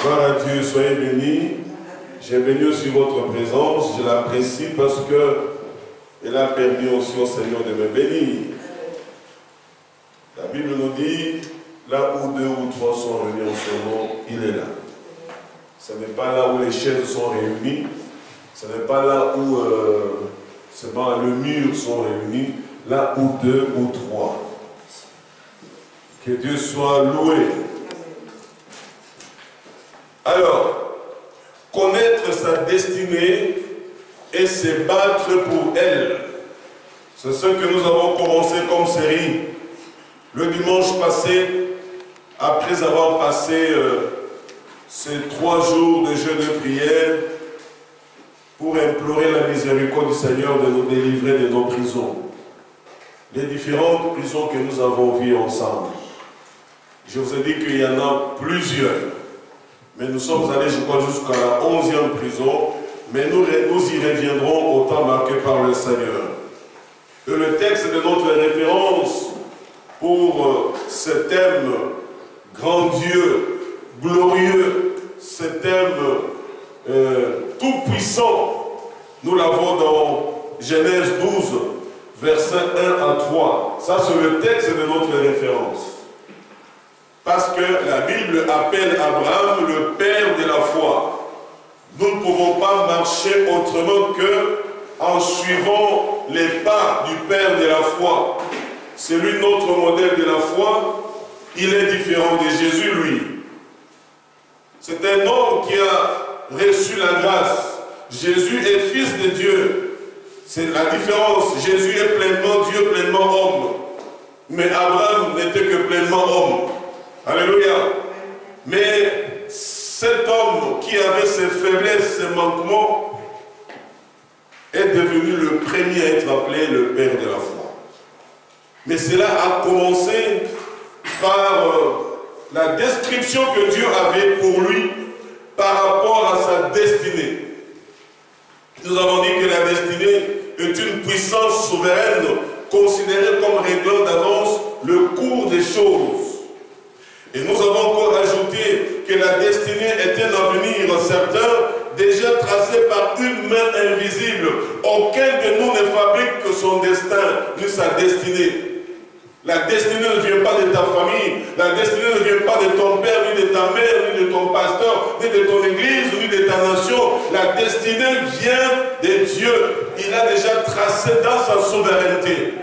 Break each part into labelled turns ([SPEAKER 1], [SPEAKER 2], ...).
[SPEAKER 1] Gloire à Dieu, soyez bénis. J'ai béni aussi votre présence, je l'apprécie parce qu'elle a permis aussi au Seigneur de me bénir. La Bible nous dit, là où 2 ou 3 sont réunis en son nom, il est là. Ce n'est pas là où les chaises sont réunies, ce n'est pas là où le mur sont réunis, là où 2 ou 3. Que Dieu soit loué. Alors, connaître sa destinée et se battre pour elle. C'est ce que nous avons commencé comme série. Le dimanche passé, après avoir passé ces 3 jours de jeûne et prière, pour implorer la miséricorde du Seigneur de nous délivrer de nos prisons. Les différentes prisons que nous avons vues ensemble. Je vous ai dit qu'il y en a plusieurs. Mais nous sommes allés, je crois, jusqu'à la 11e prison. Mais nous y reviendrons au temps marqué par le Seigneur. Et le texte de notre référence pour ce thème grandiose, glorieux, ce thème tout-puissant, nous l'avons dans Genèse 12, versets 1 à 3. Ça, c'est le texte de notre référence. Parce que la Bible appelle Abraham le père de la foi. Nous ne pouvons pas marcher autrement que en suivant les pas du père de la foi. C'est lui notre modèle de la foi. Il est différent de Jésus, lui. C'est un homme qui a reçu la grâce. Jésus est fils de Dieu. C'est la différence. Jésus est pleinement Dieu, pleinement homme. Mais Abraham n'était que pleinement homme. Alléluia. Mais cet homme qui avait ses faiblesses, ses manquements, est devenu le premier à être appelé le père de la foi. Mais cela a commencé par la description que Dieu avait pour lui par rapport à sa destinée. Nous avons dit que la destinée est une puissance souveraine considérée comme réglant d'avance le cours des choses. Et nous avons encore ajouté que la destinée est un avenir certain, déjà tracé par une main invisible. Aucun de nous ne fabrique que son destin, ni sa destinée. La destinée ne vient pas de ta famille, la destinée ne vient pas de ton père, ni de ta mère, ni de ton pasteur, ni de ton église, ni de ta nation. La destinée vient de Dieu. Il a déjà tracé dans sa souveraineté.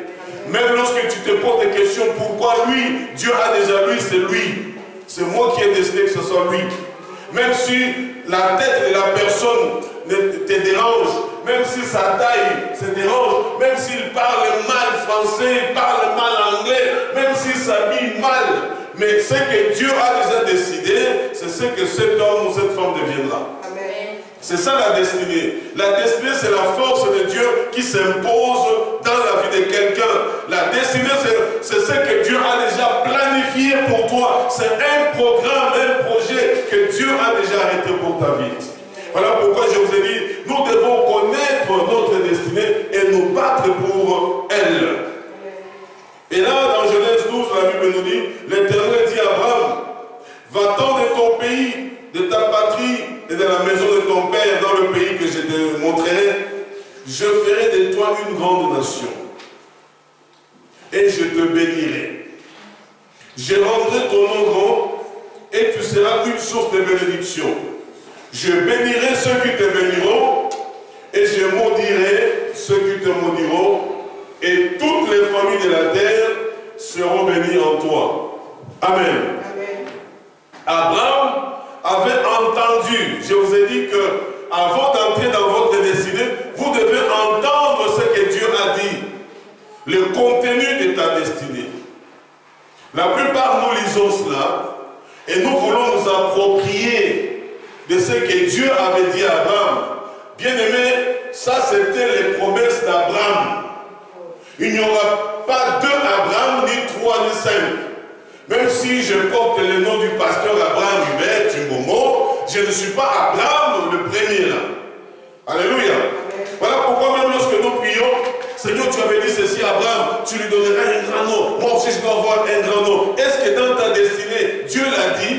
[SPEAKER 1] Même lorsque tu te poses des questions, pourquoi lui, Dieu a déjà lui, c'est lui. C'est moi qui ai décidé que ce soit lui. Même si la tête de la personne te dérange, même si sa taille se dérange, même s'il parle mal français, il parle mal anglais, même s'il s'habille mal, mais ce que Dieu a déjà décidé, c'est ce que cet homme ou cette femme deviendra. C'est ça la destinée. La destinée, c'est la force de Dieu qui s'impose dans la vie de quelqu'un. La destinée, c'est ce que Dieu a déjà planifié pour toi. C'est un programme, un projet que Dieu a déjà arrêté pour ta vie. Voilà pourquoi je vous ai dit, nous devons connaître notre destinée et nous battre pour elle. Et là, dans Genèse 12, la Bible nous dit, l'Éternel dit à Abraham, va-t'en de ton pays, de ta patrie et de la maison de ton père dans le pays que je te montrerai, je ferai de toi une grande nation et je te bénirai. Je rendrai ton nom grand et tu seras une source de bénédiction. Je bénirai ceux qui te béniront et je maudirai ceux qui te maudiront et toutes les familles de la terre seront bénies en toi. Amen. Amen. Abraham avait entendu, je vous ai dit que avant d'entrer dans votre destinée, vous devez entendre ce que Dieu a dit, le contenu de ta destinée. La plupart nous lisons cela et nous voulons nous approprier de ce que Dieu avait dit à Abraham. Bien-aimé, ça c'était les promesses d'Abraham. Il n'y aura pas 2 Abraham, ni 3, ni 5. Même si je porte le nom du pasteur Abraham Hubert Timbomo, je ne suis pas Abraham le premier là. Alléluia. Voilà pourquoi même lorsque nous prions, Seigneur, tu avais dit ceci à Abraham, tu lui donneras un grand nom. Moi aussi, je dois avoir un grand nom. Est-ce que dans ta destinée, Dieu l'a dit?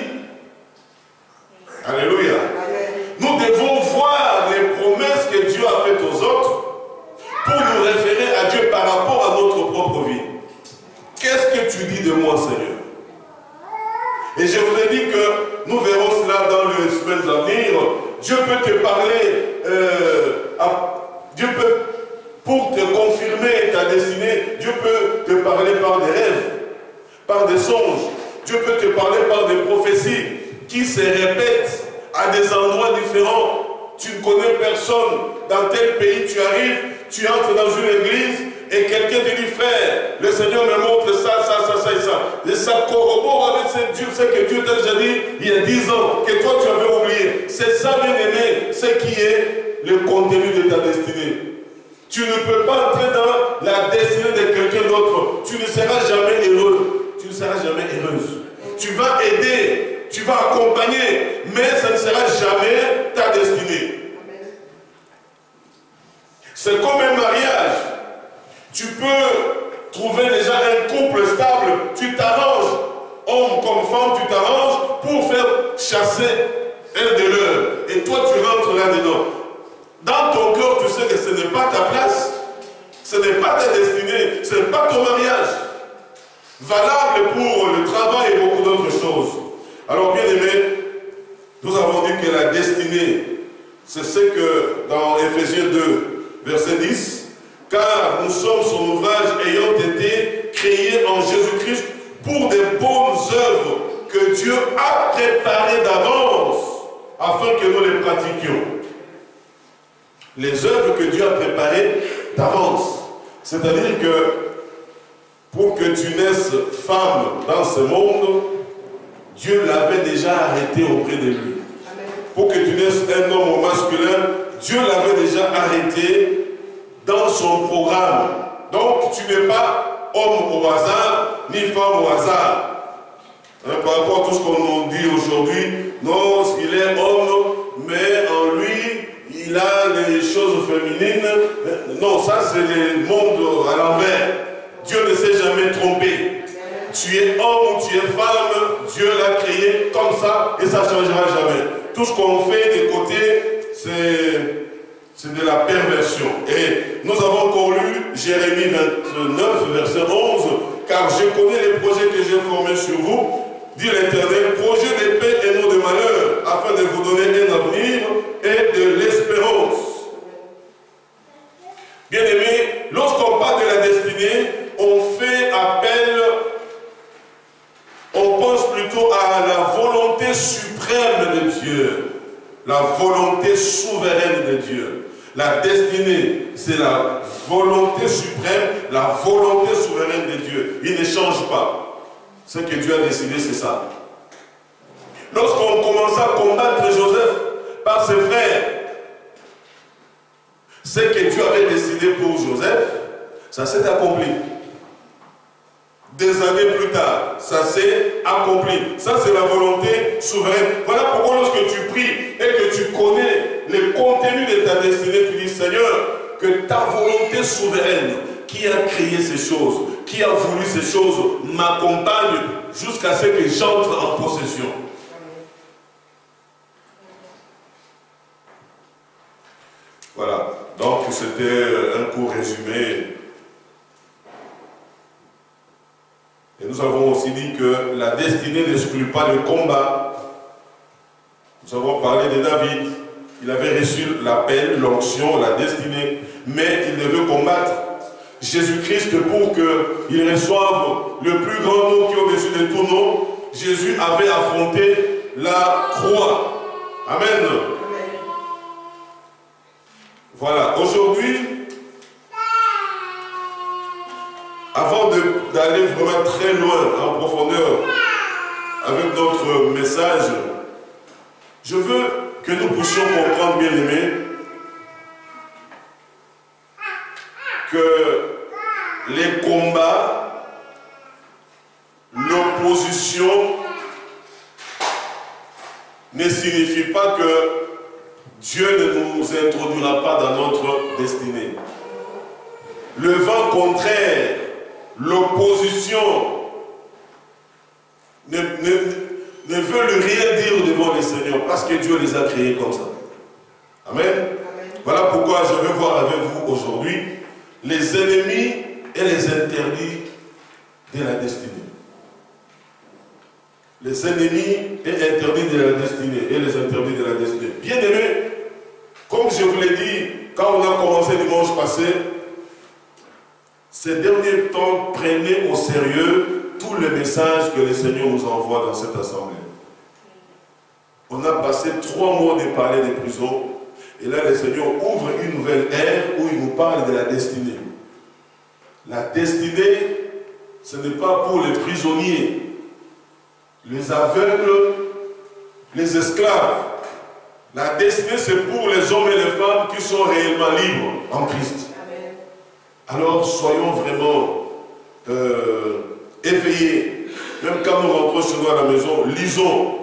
[SPEAKER 1] Et je vous ai dit que nous verrons cela dans les semaines à venir. Dieu peut te parler, Dieu peut, pour te confirmer ta destinée, Dieu peut te parler par des rêves, par des songes. Dieu peut te parler par des prophéties qui se répètent à des endroits différents. Tu ne connais personne. Dans tel pays tu arrives, tu entres dans une église et quelqu'un te dit, frère, le Seigneur me montre ça, ça, ça, ça et ça. Et ça corrobore avec ce que Dieu t'a déjà dit il y a 10 ans, que toi tu avais oublié. C'est ça, bien aimé, ce qui est le contenu de ta destinée. Tu ne peux pas entrer dans la destinée de quelqu'un d'autre. Tu ne seras jamais heureux. Tu ne seras jamais heureuse. Tu vas aider, tu vas accompagner, mais ça ne sera jamais ta destinée. C'est comme un mariage. Tu peux trouver déjà un couple stable, tu t'arranges, homme comme femme, tu t'arranges pour faire chasser un de leurs. Et toi, tu rentres là-dedans. Dans ton cœur, tu sais que ce n'est pas ta place, ce n'est pas ta destinée, ce n'est pas ton mariage. Valable pour le travail et beaucoup d'autres choses. Alors, bien aimé, nous avons dit que la destinée, c'est ce que dans Éphésiens 2, verset 10, car nous sommes son ouvrage ayant été créés en Jésus-Christ pour des bonnes œuvres que Dieu a préparées d'avance afin que nous les pratiquions. Les œuvres que Dieu a préparées d'avance. C'est-à-dire que pour que tu naisses femme dans ce monde, Dieu l'avait déjà arrêté auprès de lui. Pour que tu naisses un homme masculin, Dieu l'avait déjà arrêté dans son programme. Donc tu n'es pas homme au hasard, ni femme au hasard. Par rapport à tout ce qu'on nous dit aujourd'hui, non, il est homme, mais en lui, il a les choses féminines. Non, ça c'est le monde à l'envers. Dieu ne s'est jamais trompé. Tu es homme ou tu es femme, Dieu l'a créé comme ça et ça ne changera jamais. Tout ce qu'on fait des côtés, c'est de la perversion. Et nous avons encore lu Jérémie 29, verset 11, car je connais les projets que j'ai formés sur vous, dit l'Éternel, projet de paix et non de malheur, afin de vous donner un avenir et de l'espérance. Bien aimé, lorsqu'on parle de la destinée, on fait appel, on pense plutôt à la volonté suprême de Dieu, la volonté souveraine de Dieu. La destinée, c'est la volonté suprême, la volonté souveraine de Dieu. Il ne change pas. Ce que Dieu a décidé, c'est ça. Lorsqu'on commença à combattre Joseph par ses frères, ce que Dieu avait décidé pour Joseph, ça s'est accompli. Des années plus tard, ça s'est accompli. Ça, c'est la volonté souveraine. Voilà pourquoi lorsque tu pries et que tu connais le contenu de ta destinée, tu dis, Seigneur, que ta volonté souveraine qui a créé ces choses, qui a voulu ces choses, m'accompagne jusqu'à ce que j'entre en possession. Voilà. Donc, c'était un court résumé. Et nous avons aussi dit que la destinée n'exclut pas le combat. Nous avons parlé de David. Il avait reçu l'appel, l'onction, la destinée, mais il devait combattre. Jésus-Christ, pour qu'il reçoive le plus grand nom qui est au-dessus de tout nom, Jésus avait affronté la croix. Amen. Voilà. Aujourd'hui, avant d'aller vraiment très loin, en profondeur, avec notre message, je veux que nous puissions comprendre, bien aimés, que les combats, l'opposition ne signifie pas que Dieu ne nous introduira pas dans notre destinée. Le vent contraire, l'opposition ne veulent rien dire devant les seigneurs parce que Dieu les a créés comme ça. Amen. Voilà pourquoi je vais voir avec vous aujourd'hui les ennemis et les interdits de la destinée. les ennemis et interdits de la destinée, et les interdits de la destinée. Bien aimé, comme je vous l'ai dit, quand on a commencé dimanche passé, ces derniers temps, prenez au sérieux tous les messages que le Seigneur nous envoie dans cette assemblée. On a passé 3 mois de parler des prisons, et là le Seigneur ouvre une nouvelle ère où il nous parle de la destinée. La destinée, ce n'est pas pour les prisonniers, les aveugles, les esclaves. La destinée, c'est pour les hommes et les femmes qui sont réellement libres en Christ. Amen. Alors, soyons vraiment éveillés. Même quand nous rentrons chez nous à la maison, lisons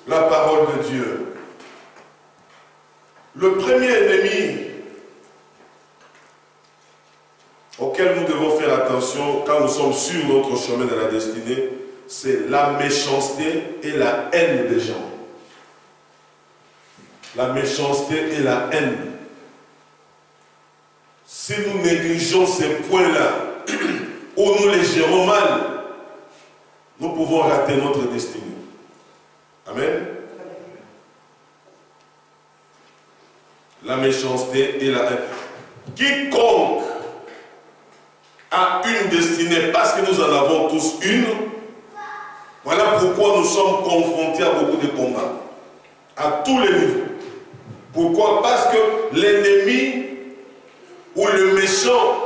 [SPEAKER 1] la parole de Dieu. Le premier ennemi auquel nous devons faire attention quand nous sommes sur notre chemin de la destinée, c'est la méchanceté et la haine des gens. La méchanceté et la haine. Si nous négligeons ces points-là, ou nous les gérons mal, nous pouvons rater notre destinée. Amen. La méchanceté et la haine. Quiconque a une destinée, parce que nous en avons tous une, voilà pourquoi nous sommes confrontés à beaucoup de combats, à tous les niveaux. Pourquoi? Parce que l'ennemi ou le méchant,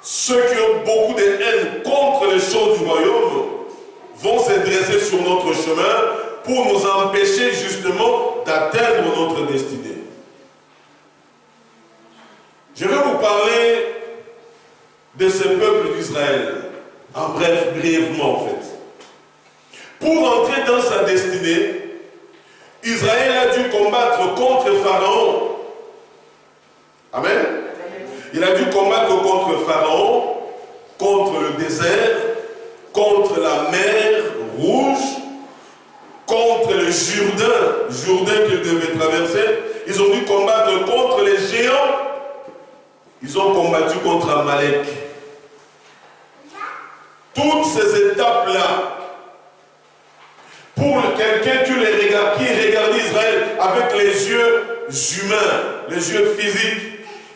[SPEAKER 1] ceux qui ont beaucoup de haine contre les choses du royaume, vont se dresser sur notre chemin pour nous empêcher justement d'atteindre notre destinée. Je vais vous parler de ce peuple d'Israël, en bref, brièvement en fait. Pour entrer dans sa destinée, Israël a dû combattre contre Pharaon. Amen. Il a dû combattre contre Pharaon, contre le désert, contre la mer Rouge, contre le Jourdain qu'ils devaient traverser. Ils ont dû combattre contre les géants. Ils ont combattu contre Amalek. Toutes ces étapes-là, pour quelqu'un qui regarde Israël avec les yeux humains, les yeux physiques,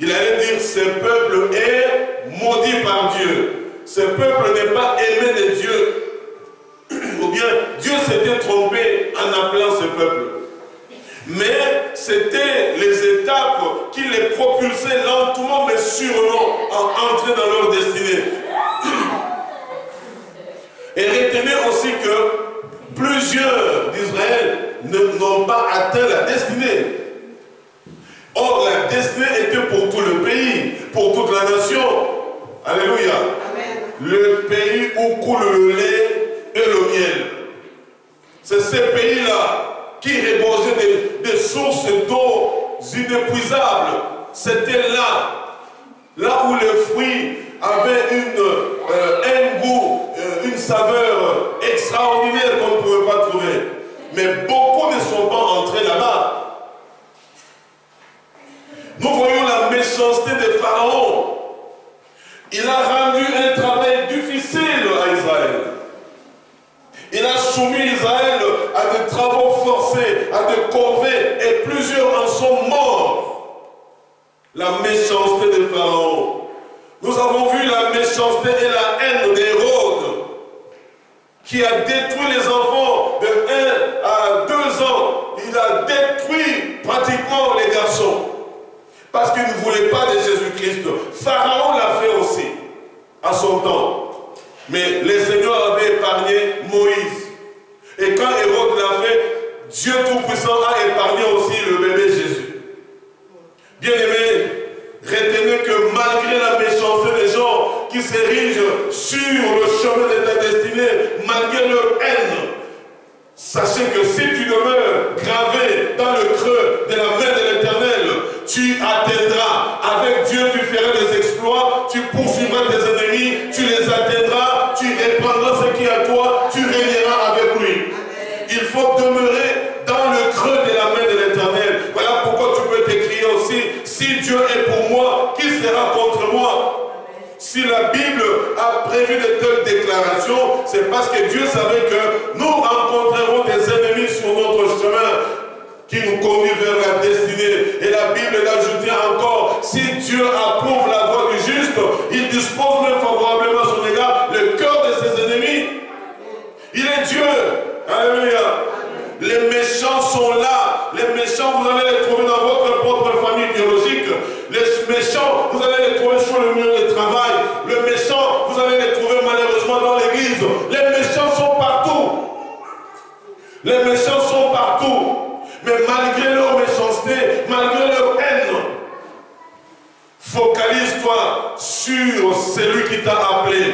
[SPEAKER 1] il allait dire, ce peuple est maudit par Dieu. Ce peuple n'est pas aimé de Dieu. Ou bien, Dieu s'était trompé en appelant ce peuple. Mais c'était les étapes qui les propulsaient lentement mais sûrement à entrer dans leur destinée. Et retenez aussi que plusieurs d'Israël n'ont pas atteint la destinée. Or, la destinée était pour tout le pays, pour toute la nation. Alléluia. Amen. Le pays où coule le lait et le miel. C'est ces pays-là qui reposaient des sources d'eau inépuisables. C'était là où les fruits avaient un goût, une saveur extraordinaire qu'on ne pouvait pas trouver. Mais beaucoup ne sont pas entrés là-bas. Nous voyons la méchanceté de Pharaon. Il a rendu un travail difficile à Israël. Il a soumis Israël à des travaux forcés, à des corvées, et plusieurs en sont morts. La méchanceté de Pharaon. Nous avons vu la méchanceté et la haine d'Hérode, qui a détruit les enfants de 1 à 2 ans. Il a détruit pratiquement les garçons. Parce qu'il ne voulait pas de Jésus-Christ. Pharaon l'a fait aussi, à son temps. Mais le Seigneur avait épargné Moïse. Et quand Hérode l'a fait, Dieu Tout-Puissant a épargné aussi le bébé Jésus. Bien-aimés, retenez que malgré la méchanceté des gens qui s'érigent sur le chemin de ta destinée, malgré leur haine, sachez que si tu demeures gravé dans le creux de la main de l'Éternel, tu atteindras. Avec Dieu, tu feras des exploits, tu poursuivras tes ennemis, tu les atteindras, tu reprendras ce qui est à toi, tu régneras avec lui. Il faut demeurer dans le creux de la main de l'Éternel. Voilà pourquoi tu peux t'écrier aussi, si Dieu est pour moi, qui sera contre moi? Si la Bible a a prévu de telles déclarations, c'est parce que Dieu savait que nous rencontrerons des ennemis sur notre chemin qui nous conduit vers la destinée. Et la Bible l'ajoute encore, si Dieu approuve la voie du juste, il dispose même favorablement à son égard le cœur de ses ennemis. Il est Dieu. Alléluia. Les méchants sont là. Les méchants, vous allez les trouver dans votre propre famille biologique. Les méchants, vous allez les trouver sur le milieu de travail. Les méchants, vous allez les trouver malheureusement dans l'église. Les méchants sont partout. Les méchants sont partout. Mais malgré leur méchanceté, malgré leur haine, focalise-toi sur celui qui t'a appelé.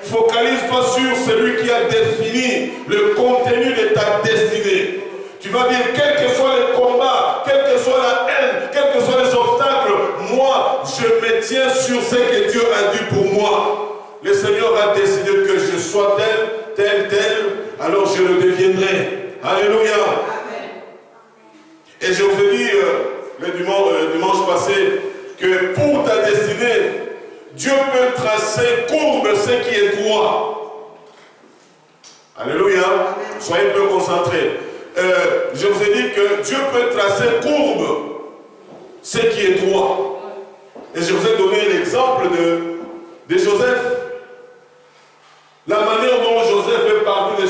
[SPEAKER 1] Focalise-toi sur celui qui a défini le contenu de ta destinée. Tu vas dire, quel que soit le combat, quelle que soit la haine, quels que soient les obstacles, moi, je me tiens sur ce que Dieu a dit pour moi. Le Seigneur a décidé que je sois tel, alors je le deviendrai. Alléluia. Et je vous ai dit le dimanche passé que pour ta destinée, Dieu peut tracer courbe ce qui est droit. Alléluia. Soyez un peu concentrés. Je vous ai dit que Dieu peut tracer courbe ce qui est droit. Et je vous ai donné l'exemple de Joseph. La manière dont Joseph est parti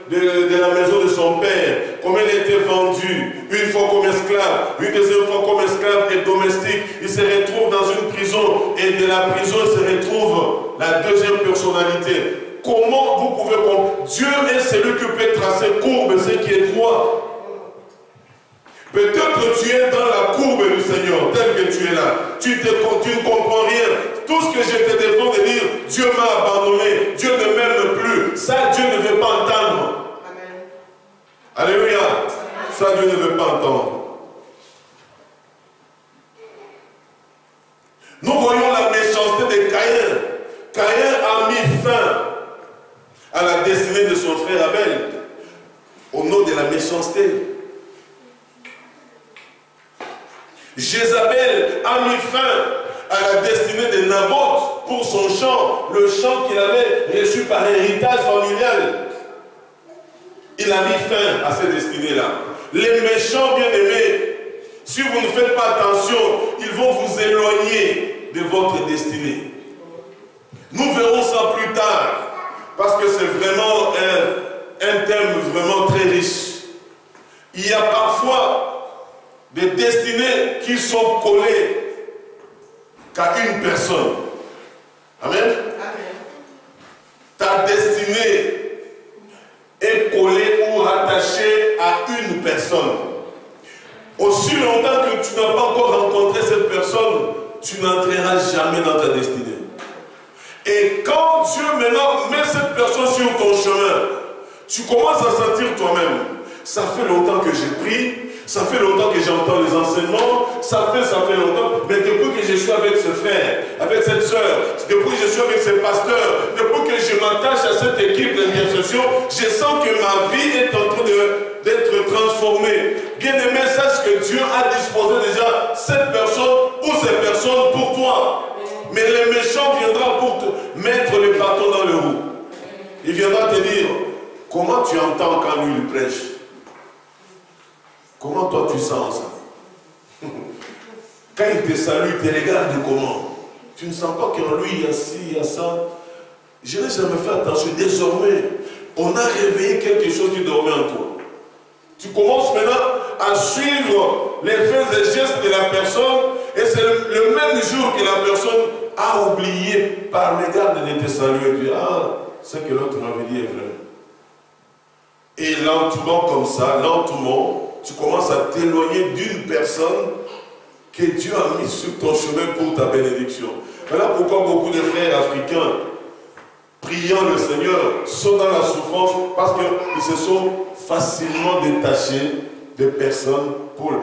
[SPEAKER 1] de la maison de son père, comment il a été vendu, une fois comme esclave, une deuxième fois comme esclave et domestique, il se retrouve dans une prison et de la prison il se retrouve la deuxième personnalité. Comment vous pouvez comprendre? Dieu est celui qui peut tracer courbe, ce qui est droit. Peut-être tu es dans la courbe du Seigneur, tel que tu es là. Tu ne comprends rien. Tout ce que je te défends de dire, Dieu m'a abandonné, Dieu ne m'aime plus, ça Dieu ne veut pas entendre. Amen. Alléluia. Ça Dieu ne veut pas entendre. Nous voyons la méchanceté de Caïn. Caïn a mis fin à la destinée de son frère Abel au nom de la méchanceté. Jézabel a mis fin à la destinée de Naboth pour son champ, le champ qu'il avait reçu par héritage familial. Il a mis fin à cette destinée-là. Les méchants bien-aimés, si vous ne faites pas attention, ils vont vous éloigner de votre destinée. Nous verrons ça plus tard, parce que c'est vraiment un thème vraiment très riche. Il y a parfois des destinées qui sont collées qu'à une personne. Amen. Amen. Ta destinée est collée ou rattachée à une personne. Aussi longtemps que tu n'as pas encore rencontré cette personne, tu n'entreras jamais dans ta destinée. Et quand Dieu maintenant met cette personne sur ton chemin, tu commences à sentir toi-même, ça fait longtemps que j'ai pris, ça fait longtemps que j'entends les enseignements, ça fait longtemps, mais depuis que je suis avec ce frère, avec cette soeur, depuis que je suis avec ce pasteur, depuis que je m'attache à cette équipe d'intercession, je sens que ma vie est en train d'être transformée. Bien-aimé, sache que Dieu a disposé déjà cette personne ou ces personnes pour toi. Mais le méchant viendra pour te mettre le bâton dans le roue. Il viendra te dire, comment tu entends quand lui il prêche? Comment toi tu sens ça? Quand il te salue, il te regarde comment? Tu ne sens pas qu'en lui il y a ci, il y a ça. Je n'ai jamais fait attention. Désormais, on a réveillé quelque chose qui dormait en toi. Tu commences maintenant à suivre les faits et gestes de la personne, et c'est le même jour que la personne a oublié par l'égard de te saluer. Tu dis, ah, ce que l'autre m'avait dit est vrai. Et lentement comme ça, lentement, tu commences à t'éloigner d'une personne que Dieu a mis sur ton chemin pour ta bénédiction. Voilà pourquoi beaucoup de frères africains, priant le Seigneur, sont dans la souffrance parce qu'ils se sont facilement détachés de personnes.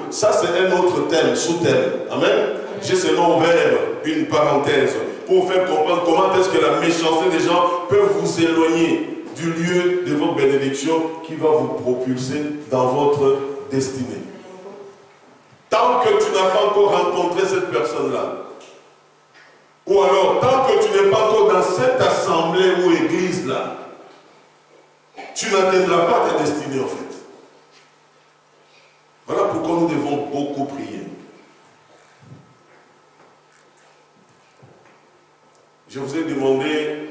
[SPEAKER 1] Ça, c'est un autre thème, sous-thème. Amen. J'ai seulement ouvert une parenthèse pour vous faire comprendre comment est-ce que la méchanceté des gens peut vous éloigner du lieu de votre bénédiction qui va vous propulser dans votre destinée. Tant que tu n'as pas encore rencontré cette personne-là, Ou alors, tant que tu n'es pas encore dans cette assemblée ou église-là, tu n'atteindras pas ta destinée en fait. Voilà pourquoi nous devons beaucoup prier. Je vous ai demandé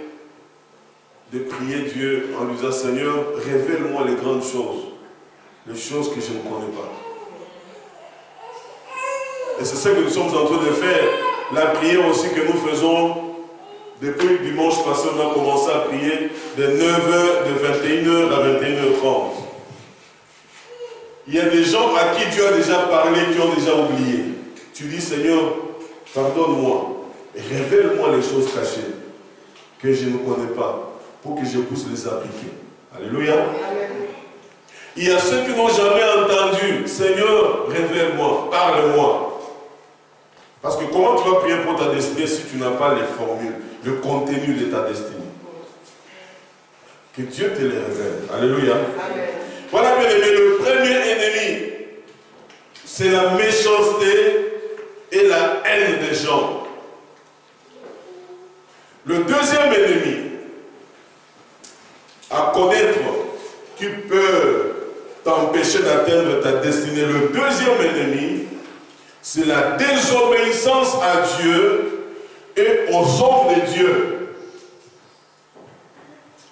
[SPEAKER 1] de prier Dieu en lui disant, Seigneur, révèle-moi les grandes choses, les choses que je ne connais pas. Et c'est ce que nous sommes en train de faire. La prière aussi que nous faisons depuis le dimanche passé, on a commencé à prier de 9h, de 21h à 21h30. Il y a des gens à qui Dieu a déjà parlé, qui ont déjà oublié. Tu dis, Seigneur, pardonne-moi, et révèle-moi les choses cachées que je ne connais pas, pour que je puisse les appliquer. Alléluia. Amen. Il y a ceux qui n'ont jamais entendu, Seigneur, révèle-moi, parle-moi. Parce que comment tu vas prier pour ta destinée si tu n'as pas les formules, le contenu de ta destinée? Que Dieu te les révèle. Alléluia. Amen. Voilà, bien aimé, le premier ennemi, c'est la méchanceté et la haine des gens. Le deuxième ennemi à connaître qui peut t'empêcher d'atteindre ta destinée, le deuxième ennemi, c'est la désobéissance à Dieu et aux hommes de Dieu.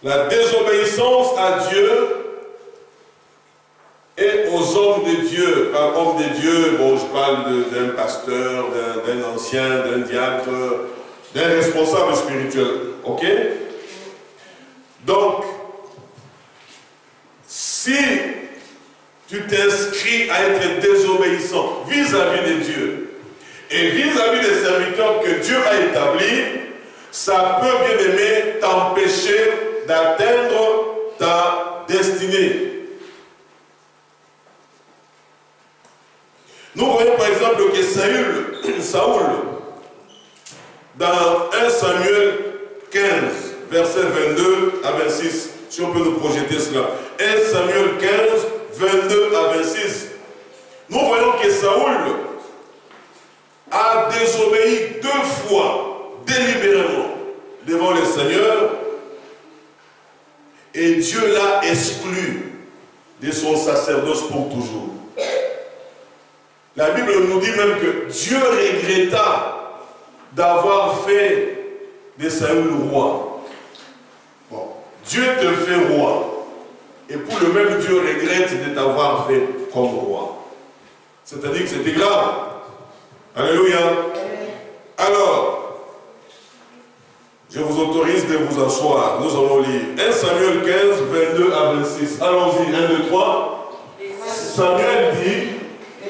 [SPEAKER 1] La désobéissance à Dieu et aux hommes de Dieu. Par homme de Dieu, bon, je parle d'un pasteur, d'un ancien, d'un diacre, d'un responsable spirituel. Ok? Donc, si tu t'inscris à être désobéissant vis-à-vis de Dieu et vis-à-vis des serviteurs que Dieu a établis, ça peut, bien aimé, t'empêcher d'atteindre ta destinée. Nous voyons par exemple que Saoul, dans 1 Samuel 15, versets 22 à 26, si on peut nous projeter cela. 1 Samuel 15, 22 à 26. Nous voyons que Saoul a désobéi 2 fois, délibérément, devant le Seigneur, et Dieu l'a exclu de son sacerdoce pour toujours. La Bible nous dit même que Dieu regretta d'avoir fait de Saül roi. Bon, Dieu te fait roi. Et pour le même Dieu regrette de t'avoir fait comme roi. C'est-à-dire que c'était grave. Alléluia. Alors, je vous autorise de vous asseoir. Nous allons lire 1 Samuel 15, 22 à 26. Allons-y, 1, 2, 3. Samuel dit,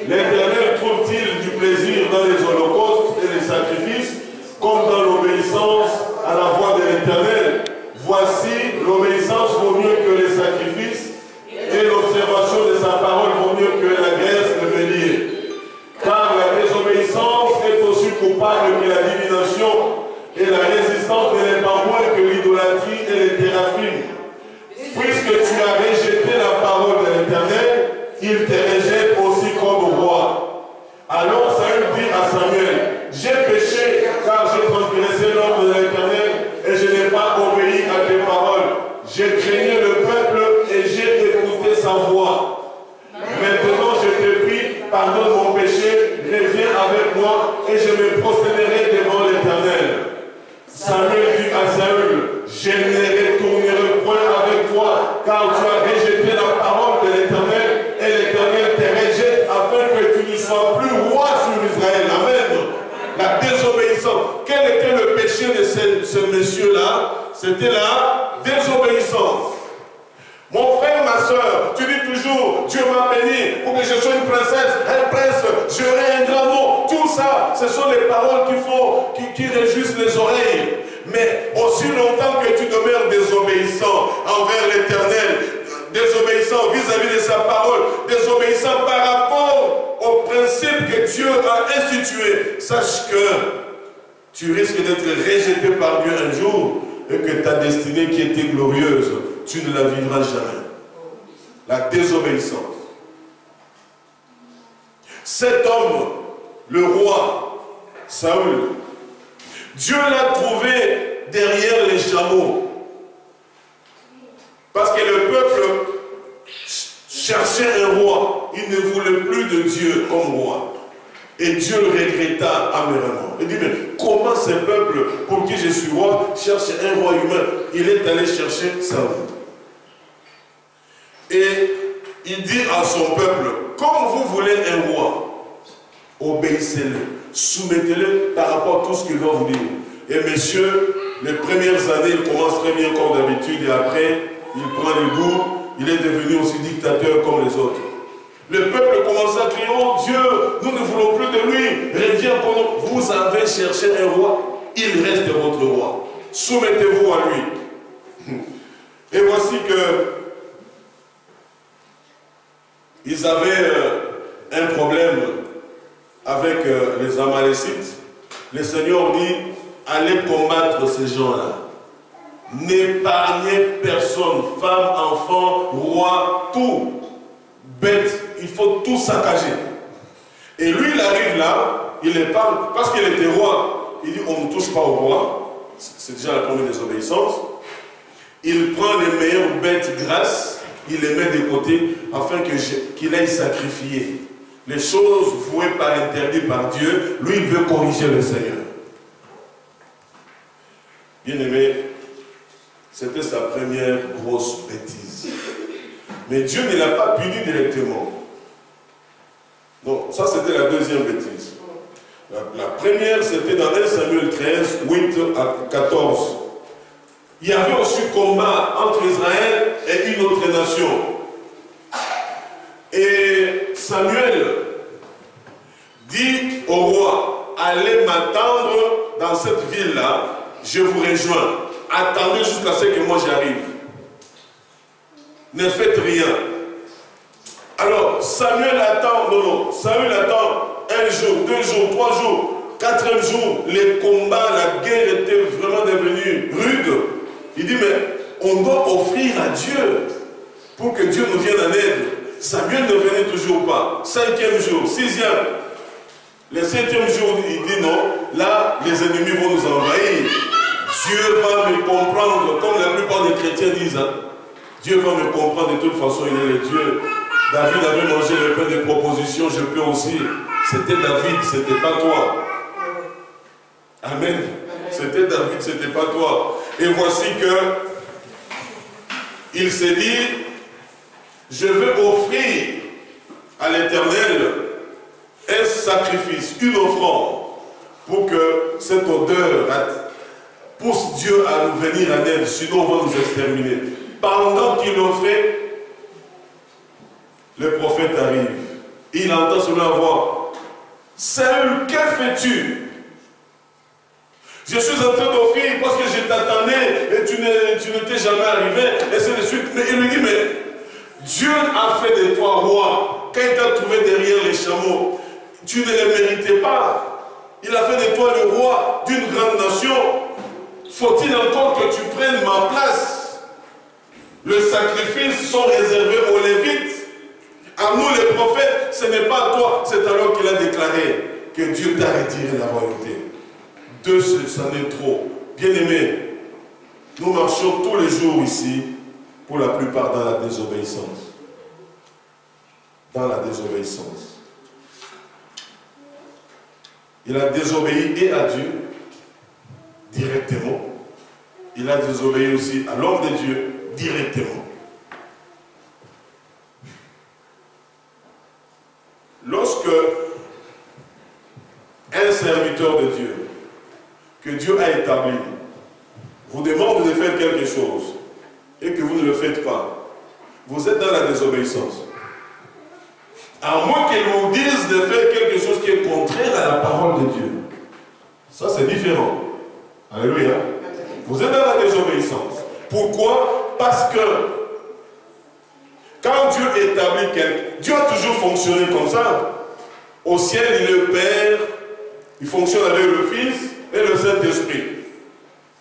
[SPEAKER 1] l'Éternel trouve-t-il du plaisir dans les holocaustes et les sacrifices, comme dans l'obéissance à la voix de l'Éternel? Voici, l'obéissance vaut mieux que les sacrifices, et l'observation de sa parole vaut mieux que la graisse de bélier. Car la désobéissance est aussi coupable que la divination, et la résistance n'est pas moins que l'idolâtrie et les théraphimes. Puisque tu as rejeté la parole de l'Éternel, il te rejette aussi comme roi. Alors Saül dit à Samuel, j'ai péché car j'ai transgressé l'ordre de l'Éternel et je n'ai pas obéi à tes paroles. J'ai craigné le peuple et j'ai écouté sa voix. Maintenant je te prie, pardonne mon péché, reviens avec moi et je me prosternerai devant l'Éternel. Samuel dit à Saül, je ne retournerai point avec toi car tu as rejeté la parole de l'Éternel et l'Éternel te rejette afin que tu ne sois plus roi sur Israël. Amen. La désobéissance. Quel était le péché de ce monsieur-là? C'était la désobéissance. Mon frère, ma soeur, tu dis toujours, Dieu m'a béni pour que je sois une princesse, un prince, j'aurai un grand mot. Tout ça, ce sont les paroles qui réjouissent les oreilles. Mais aussi longtemps que tu demeures désobéissant envers l'Éternel, désobéissant vis-à-vis de sa parole, désobéissant par rapport aux principes que Dieu a institués, sache que tu risques d'être rejeté par Dieu un jour et que ta destinée qui était glorieuse, tu ne la vivras jamais. La désobéissance. Cet homme, le roi Saül, Dieu l'a trouvé derrière les chameaux. Parce que le peuple cherchait un roi. Il ne voulait plus de Dieu comme roi. Et Dieu le regretta amèrement. Il dit, mais comment ce peuple pour qui je suis roi cherche un roi humain? Il est allé chercher sa vie. Et il dit à son peuple, comme vous voulez un roi, obéissez-le, soumettez-le par rapport à tout ce qu'il va vous dire. Et messieurs, les premières années, il commence très bien comme d'habitude, et après, il prend le goût, il est devenu aussi dictateur comme les autres. Le peuple commence à crier, oh Dieu, nous ne voulons plus de lui, reviens pour nous. Vous avez cherché un roi, il reste votre roi. Soumettez-vous à lui. Et voici que ils avaient un problème avec les Amalécites. Le Seigneur dit, allez combattre ces gens-là. N'épargnez personne, femme, enfant, roi, tout. Bête, il faut tout saccager. Et lui, il arrive là, il épargne, parce qu'il était roi. Il dit, on ne touche pas au roi. C'est déjà la première désobéissance. Il prend les meilleures bêtes grasses, il les met de côté, afin qu'il aille sacrifier. Les choses vouées par interdit par Dieu, lui, il veut corriger le Seigneur. Bien-aimé, c'était sa première grosse bêtise. Mais Dieu ne l'a pas puni directement. Non, ça c'était la deuxième bêtise. La première, c'était dans 1 Samuel 13, 8 à 14. Il y avait aussi combat entre Israël et une autre nation. Et Samuel dit au roi, allez m'attendre dans cette ville-là, je vous rejoins. Attendez jusqu'à ce que moi j'arrive. Ne faites rien. Alors, Samuel attend, Samuel attend 1 jour, 2 jours, 3 jours, 4e jour, les combats, la guerre était vraiment devenue rude. Il dit, mais on doit offrir à Dieu pour que Dieu nous vienne en aide. Samuel ne venait toujours pas. 5e jour, 6e. Le 7e jour, il dit non, là, les ennemis vont nous envahir. Dieu va me comprendre, comme la plupart des chrétiens disent. Hein. Dieu va me comprendre, de toute façon, il est le Dieu. David avait mangé le pain de proposition, je peux aussi. C'était David, c'était pas toi. Amen. C'était David, c'était pas toi. Et voici que il s'est dit, je veux offrir à l'Éternel un sacrifice, une offrande, pour que cette odeur pousse Dieu à nous venir en aide, sinon on va nous exterminer. Pendant qu'il offrait, le prophète arrive. Il entend sur la voix, Saül, que fais-tu? Je suis en train d'offrir parce que je t'attendais et tu n'étais jamais arrivé, et c'est de suite. Mais il lui dit, mais Dieu a fait de toi roi. Quand il t'a trouvé derrière les chameaux, tu ne les méritais pas. Il a fait de toi le roi d'une grande nation. Faut-il encore que tu prennes ma place? Les sacrifices sont réservés aux Lévites. À nous les prophètes, ce n'est pas à toi. C'est alors qu'il a déclaré que Dieu t'a retiré la royauté. Deux, ça n'est trop. Bien-aimés, nous marchons tous les jours ici, pour la plupart dans la désobéissance. Dans la désobéissance. Il a désobéi et à Dieu, directement. Il a désobéi aussi à l'homme de Dieu, directement. Lorsque un serviteur de Dieu, que Dieu a établi, vous demande de faire quelque chose et que vous ne le faites pas, vous êtes dans la désobéissance. À moins qu'il vous dise de faire quelque chose qui est contraire à la parole de Dieu. Ça, c'est différent. Alléluia. Vous êtes dans la désobéissance. Pourquoi? Parce que quand Dieu établit quelqu'un, Dieu a toujours fonctionné comme ça. Au ciel, il est le Père, il fonctionne avec le Fils et le Saint-Esprit.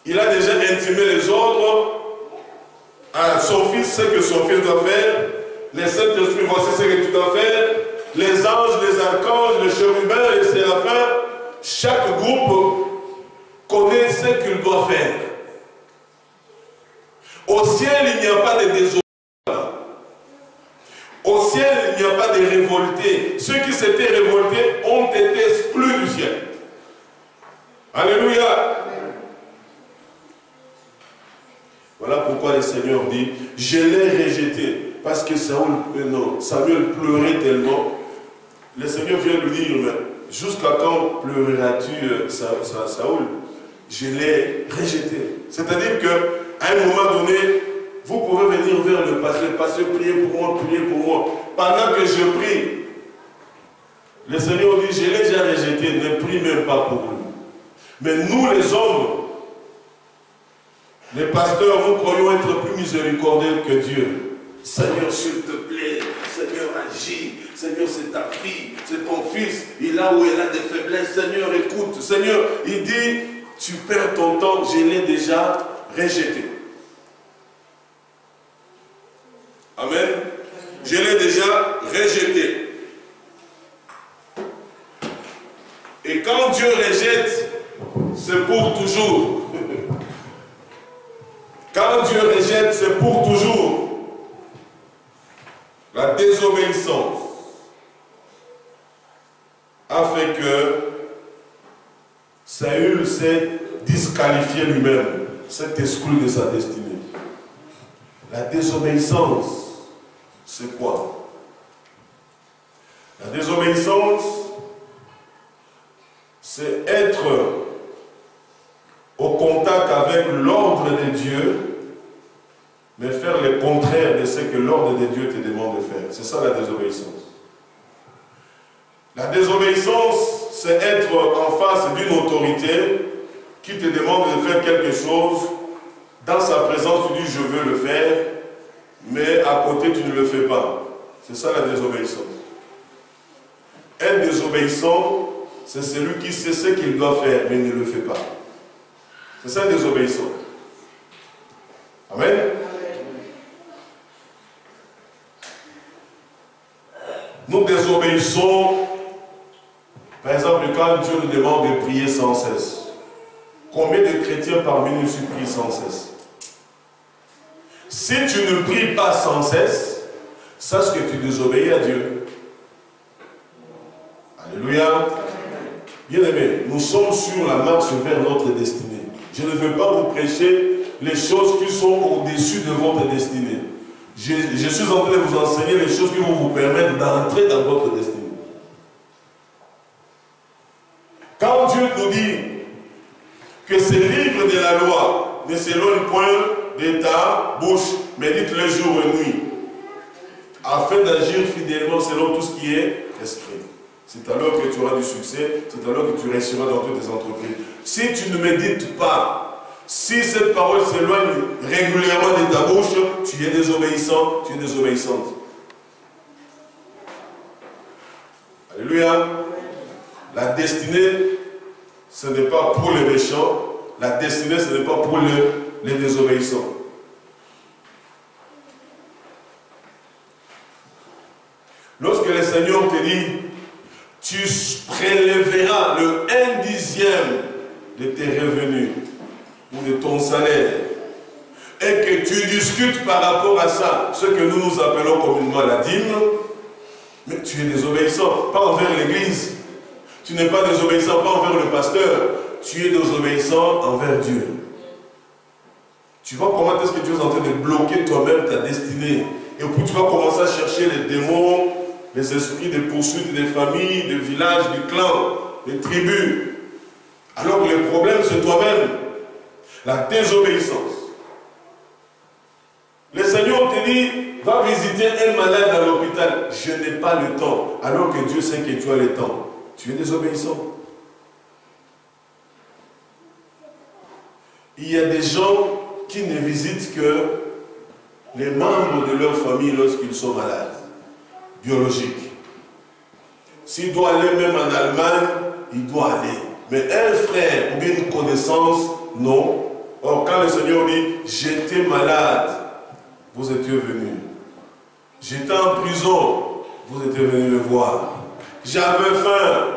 [SPEAKER 1] Il a déjà intimé les ordres à son Fils, ce que son Fils doit faire. Les Saint-Esprit, voici ce que tu dois faire. Les anges, les archanges, les chérubins, les séraphins, chaque groupe connaît ce qu'il doit faire. Au ciel, il n'y a pas de désobéissants. Au ciel, il n'y a pas de révoltés. Ceux qui s'étaient révoltés ont été exclus du ciel. Alléluia. Voilà pourquoi le Seigneur dit, je l'ai rejeté. Parce que Samuel pleurait tellement. Le Seigneur vient lui dire, mais jusqu'à quand pleureras-tu, Saoul? Je l'ai rejeté. C'est-à-dire qu'à un moment donné, vous pouvez venir vers le pasteur, priez pour moi, priez pour moi. Pendant que je prie, le Seigneur dit, je l'ai déjà rejeté, ne prie même pas pour lui. Mais nous les hommes, les pasteurs, nous croyons être plus miséricordieux que Dieu. Seigneur, s'il te plaît, Seigneur, agis. Seigneur, c'est ta fille, c'est ton fils. Il a où elle a des faiblesses. Seigneur, écoute. Seigneur, il dit, tu perds ton temps, je l'ai déjà rejeté. Amen. Je l'ai déjà rejeté. Et quand Dieu rejette, c'est pour toujours. Quand Dieu rejette, c'est pour toujours. La désobéissance a fait que Saül s'est disqualifié lui-même, s'est exclu de sa destinée. La désobéissance, c'est quoi? La désobéissance, c'est être au contact avec l'ordre de Dieu, mais faire le contraire de ce que l'ordre de Dieu te demande de faire. C'est ça la désobéissance. La désobéissance, c'est être en face d'une autorité qui te demande de faire quelque chose. Dans sa présence, tu dis je veux le faire, mais à côté, tu ne le fais pas. C'est ça la désobéissance. Un désobéissant, c'est celui qui sait ce qu'il doit faire, mais ne le fait pas. C'est ça un désobéissant. Amen. Nous désobéissons, par exemple, quand Dieu nous demande de prier sans cesse. Combien de chrétiens parmi nous supplient sans cesse? Si tu ne pries pas sans cesse, sache que tu désobéis à Dieu. Alléluia. Bien-aimés, nous sommes sur la marche vers notre destinée. Je ne veux pas vous prêcher les choses qui sont au-dessus de votre destinée. Je suis en train de vous enseigner les choses qui vont vous permettre d'entrer dans votre destinée. Quand Dieu nous dit que ce livre de la loi ne s'éloigne point de ta bouche, médite-le jour et nuit, afin d'agir fidèlement selon tout ce qui est prescrit. C'est alors que tu auras du succès, c'est alors que tu réussiras dans toutes tes entreprises. Si tu ne médites pas, si cette parole s'éloigne régulièrement de ta bouche, tu es désobéissant, tu es désobéissante. Alléluia. La destinée, ce n'est pas pour les méchants. La destinée, ce n'est pas pour les désobéissants. Lorsque le Seigneur te dit, tu prélèveras le 1/10 de tes revenus ou de ton salaire, et que tu discutes par rapport à ça, ce que nous appelons communément la dîme, mais tu es désobéissant, pas envers l'Église. Tu n'es pas désobéissant, pas envers le pasteur. Tu es désobéissant envers Dieu. Tu vois comment est-ce que tu es en train de bloquer toi-même ta destinée. Et puis tu vas commencer à chercher les démons, les esprits de poursuite des familles, des villages, du clan, des tribus. Alors que le problème c'est toi-même. La désobéissance. Le Seigneur te dit, va visiter un malade à l'hôpital. Je n'ai pas le temps. Alors que Dieu sait que tu as le temps. Tu es désobéissant. Il y a des gens qui ne visitent que les membres de leur famille lorsqu'ils sont malades, biologiques. S'il doit aller même en Allemagne, il doit aller. Mais un frère ou bien une connaissance, non. Or, quand le Seigneur dit, j'étais malade, vous étiez venus. J'étais en prison, vous étiez venus me voir. J'avais faim,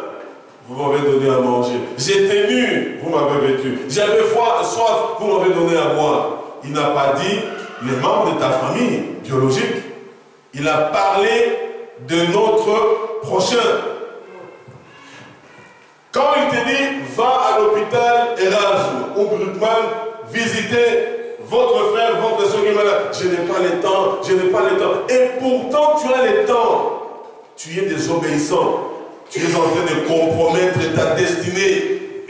[SPEAKER 1] vous m'avez donné à manger. J'étais nu, vous m'avez vêtu. J'avais soif, vous m'avez donné à boire. Il n'a pas dit les membres de ta famille biologique. Il a parlé de notre prochain. Quand il te dit, va à l'hôpital Erasme ou Brugman, visiter votre frère, votre soeur qui est malade. Je n'ai pas le temps, je n'ai pas le temps. Et pourtant, tu as le temps. Tu es désobéissant. Tu es en train de compromettre ta destinée.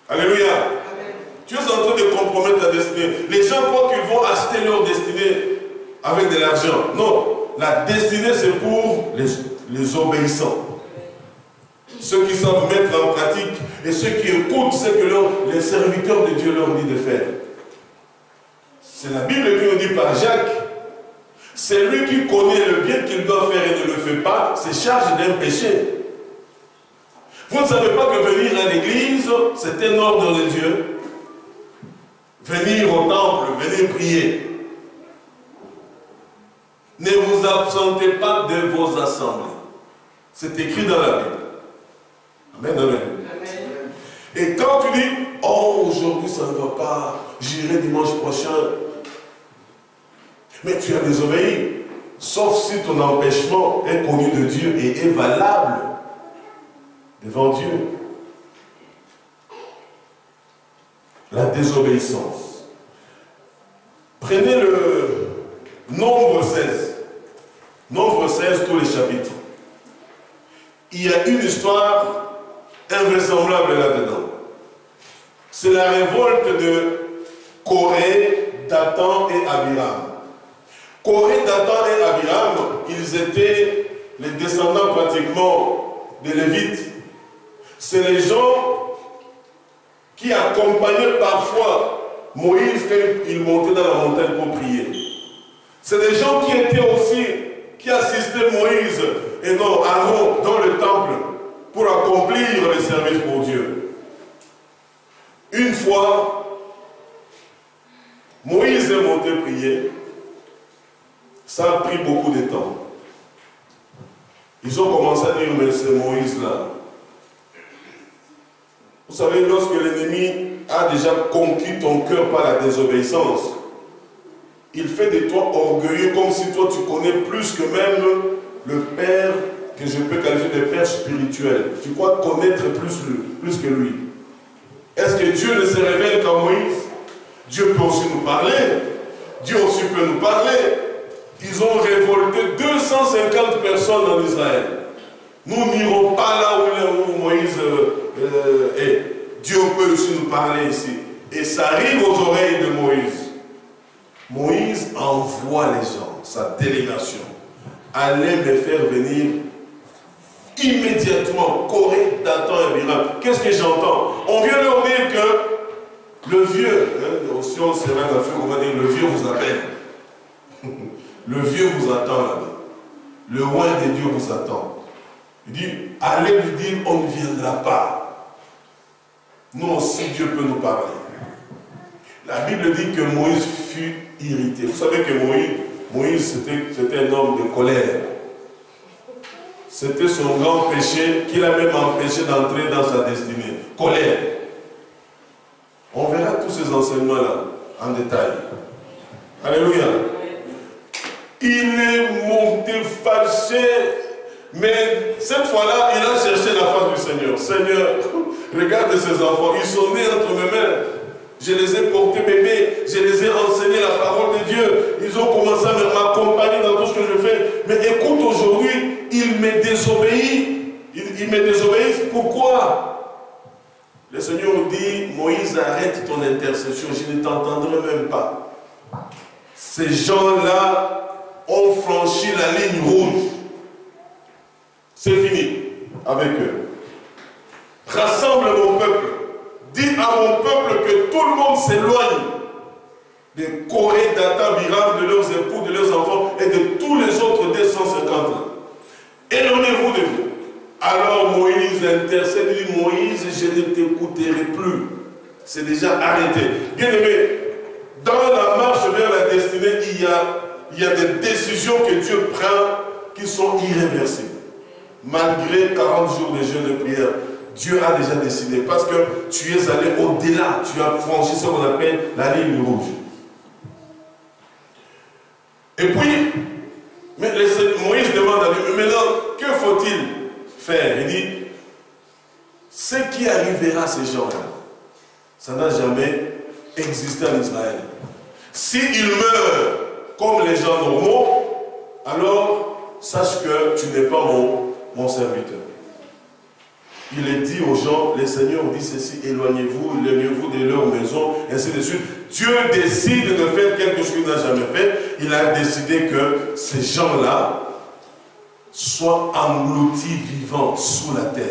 [SPEAKER 1] Alléluia. Amen. Tu es en train de compromettre ta destinée. Les gens croient qu'ils vont acheter leur destinée avec de l'argent. Non. La destinée, c'est pour les obéissants. Ceux qui savent mettre en pratique et ceux qui écoutent ce que les serviteurs de Dieu leur disent de faire. C'est la Bible qui nous dit par Jacques. C'est lui qui connaît le bien qu'il doit faire et ne le fait pas, se charge d'un péché. Vous ne savez pas que venir à l'église, c'est un ordre de Dieu. Venir au temple, venir prier. Ne vous absentez pas de vos assemblées. C'est écrit dans la Bible. Amen, amen. Amen. Et quand tu dis, oh, aujourd'hui ça ne va pas, j'irai dimanche prochain. Mais tu as désobéi. Sauf si ton empêchement est connu de Dieu et est valable devant Dieu. La désobéissance. Prenez le Nombre 16. Nombre 16, tous les chapitres. Il y a une histoire invraisemblable là-dedans. C'est la révolte de Corée, Dathan et Abiram. Corée, Dathan et Abiram, ils étaient les descendants pratiquement des Lévites. C'est les gens qui accompagnaient parfois Moïse quand il montait dans la montagne pour prier. C'est des gens qui étaient aussi, qui assistaient Moïse et non Aaron dans le temple pour accomplir le service pour Dieu. Une fois, Moïse est monté prier. Ça a pris beaucoup de temps. Ils ont commencé à dire, mais c'est Moïse là. Vous savez, lorsque l'ennemi a déjà conquis ton cœur par la désobéissance, il fait de toi orgueilleux comme si toi tu connais plus que même le Père que je peux qualifier de Père spirituel. Tu crois connaître plus que lui. Est-ce que Dieu ne se révèle qu'à Moïse? Dieu peut aussi nous parler. Dieu aussi peut nous parler. Ils ont révolté 250 personnes en Israël. Nous n'irons pas là où Moïse est. Dieu peut aussi nous parler ici. Et ça arrive aux oreilles de Moïse. Moïse envoie les gens, sa délégation, aller me faire venir immédiatement. Corée, Dathan et Abiram. Qu'est-ce que j'entends? On vient leur dire que le vieux, si on se met à faire, on va dire le vieux vous appelle. Le vieux vous attend là-bas. Le roi de Dieu vous attend. Il dit, allez lui dire, on ne viendra pas. Nous aussi, Dieu peut nous parler. La Bible dit que Moïse fut irrité. Vous savez que Moïse c'était un homme de colère. C'était son grand péché qui l'a même empêché d'entrer dans sa destinée. Colère. On verra tous ces enseignements-là en détail. Alléluia. Il est monté fâché, mais cette fois-là, il a cherché la face du Seigneur. Seigneur, regarde ces enfants, ils sont nés entre mes mains. Je les ai portés bébés, je les ai enseigné la parole de Dieu. Ils ont commencé à m'accompagner dans tout ce que je fais. Mais écoute, aujourd'hui, ils me désobéissent. Ils me désobéissent. Pourquoi? Le Seigneur dit, Moïse, arrête ton intercession, je ne t'entendrai même pas. Ces gens-là ont franchi la ligne rouge. C'est fini avec eux. Rassemble mon peuple. Dis à mon peuple que tout le monde s'éloigne des Corée, Dathan, Abiram, de leurs époux, de leurs enfants et de tous les autres 250 là. Éloignez-vous de vous. Alors Moïse intercède, dit Moïse, je ne t'écouterai plus. C'est déjà arrêté. Bien aimé, dans la marche vers la destinée, il y a des décisions que Dieu prend qui sont irréversibles. malgré 40 jours de jeûne et prière, Dieu a déjà décidé. Parce que tu es allé au-delà. Tu as franchi ce qu'on appelle la ligne rouge. Et puis, Moïse demande à Dieu, mais maintenant, que faut-il faire? Il dit, ce qui arrivera à ces gens-là, ça n'a jamais existé en Israël. S'ils meurent comme les gens normaux, alors sache que tu n'es pas mon serviteur. Il est dit aux gens, le Seigneur dit ceci, éloignez-vous de leur maison, ainsi de suite. Dieu décide de faire quelque chose qu'il n'a jamais fait. Il a décidé que ces gens-là soient engloutis vivants sous la terre.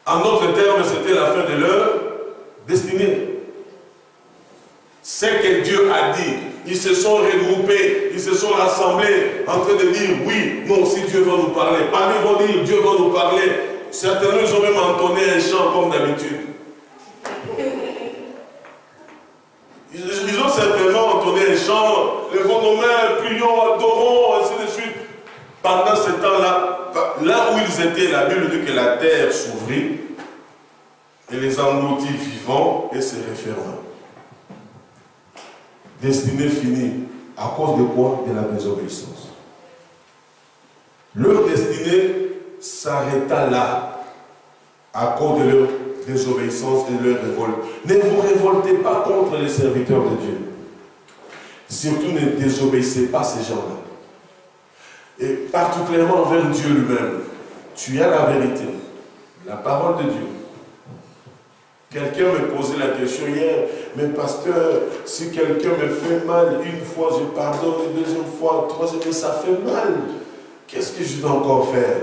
[SPEAKER 1] En d'autres termes, c'était la fin de leur destinée. C'est que Dieu a dit. Ils se sont regroupés, ils se sont rassemblés en train de dire oui, nous aussi Dieu va nous parler. Parmi vont dire Dieu va nous parler. Certains ils ont même entonné un chant comme d'habitude. Ils ont certainement entonné un chant, levons nos mains, prions, adorons, ainsi de suite. Pendant ce temps-là, là où ils étaient, la Bible dit que la terre s'ouvrit et les engloutit vivants et se referma. Destinée finie. À cause de quoi? De la désobéissance. Leur destinée s'arrêta là. À cause de leur désobéissance et de leur révolte. Ne vous révoltez pas contre les serviteurs de Dieu. Surtout ne désobéissez pas ces gens-là. Et particulièrement envers Dieu lui-même. Tu as la vérité. La parole de Dieu. Quelqu'un me posait la question hier, mais pasteur, si quelqu'un me fait mal une fois, je pardonne, une deuxième fois, troisième, mais ça fait mal. Qu'est-ce que je dois encore faire?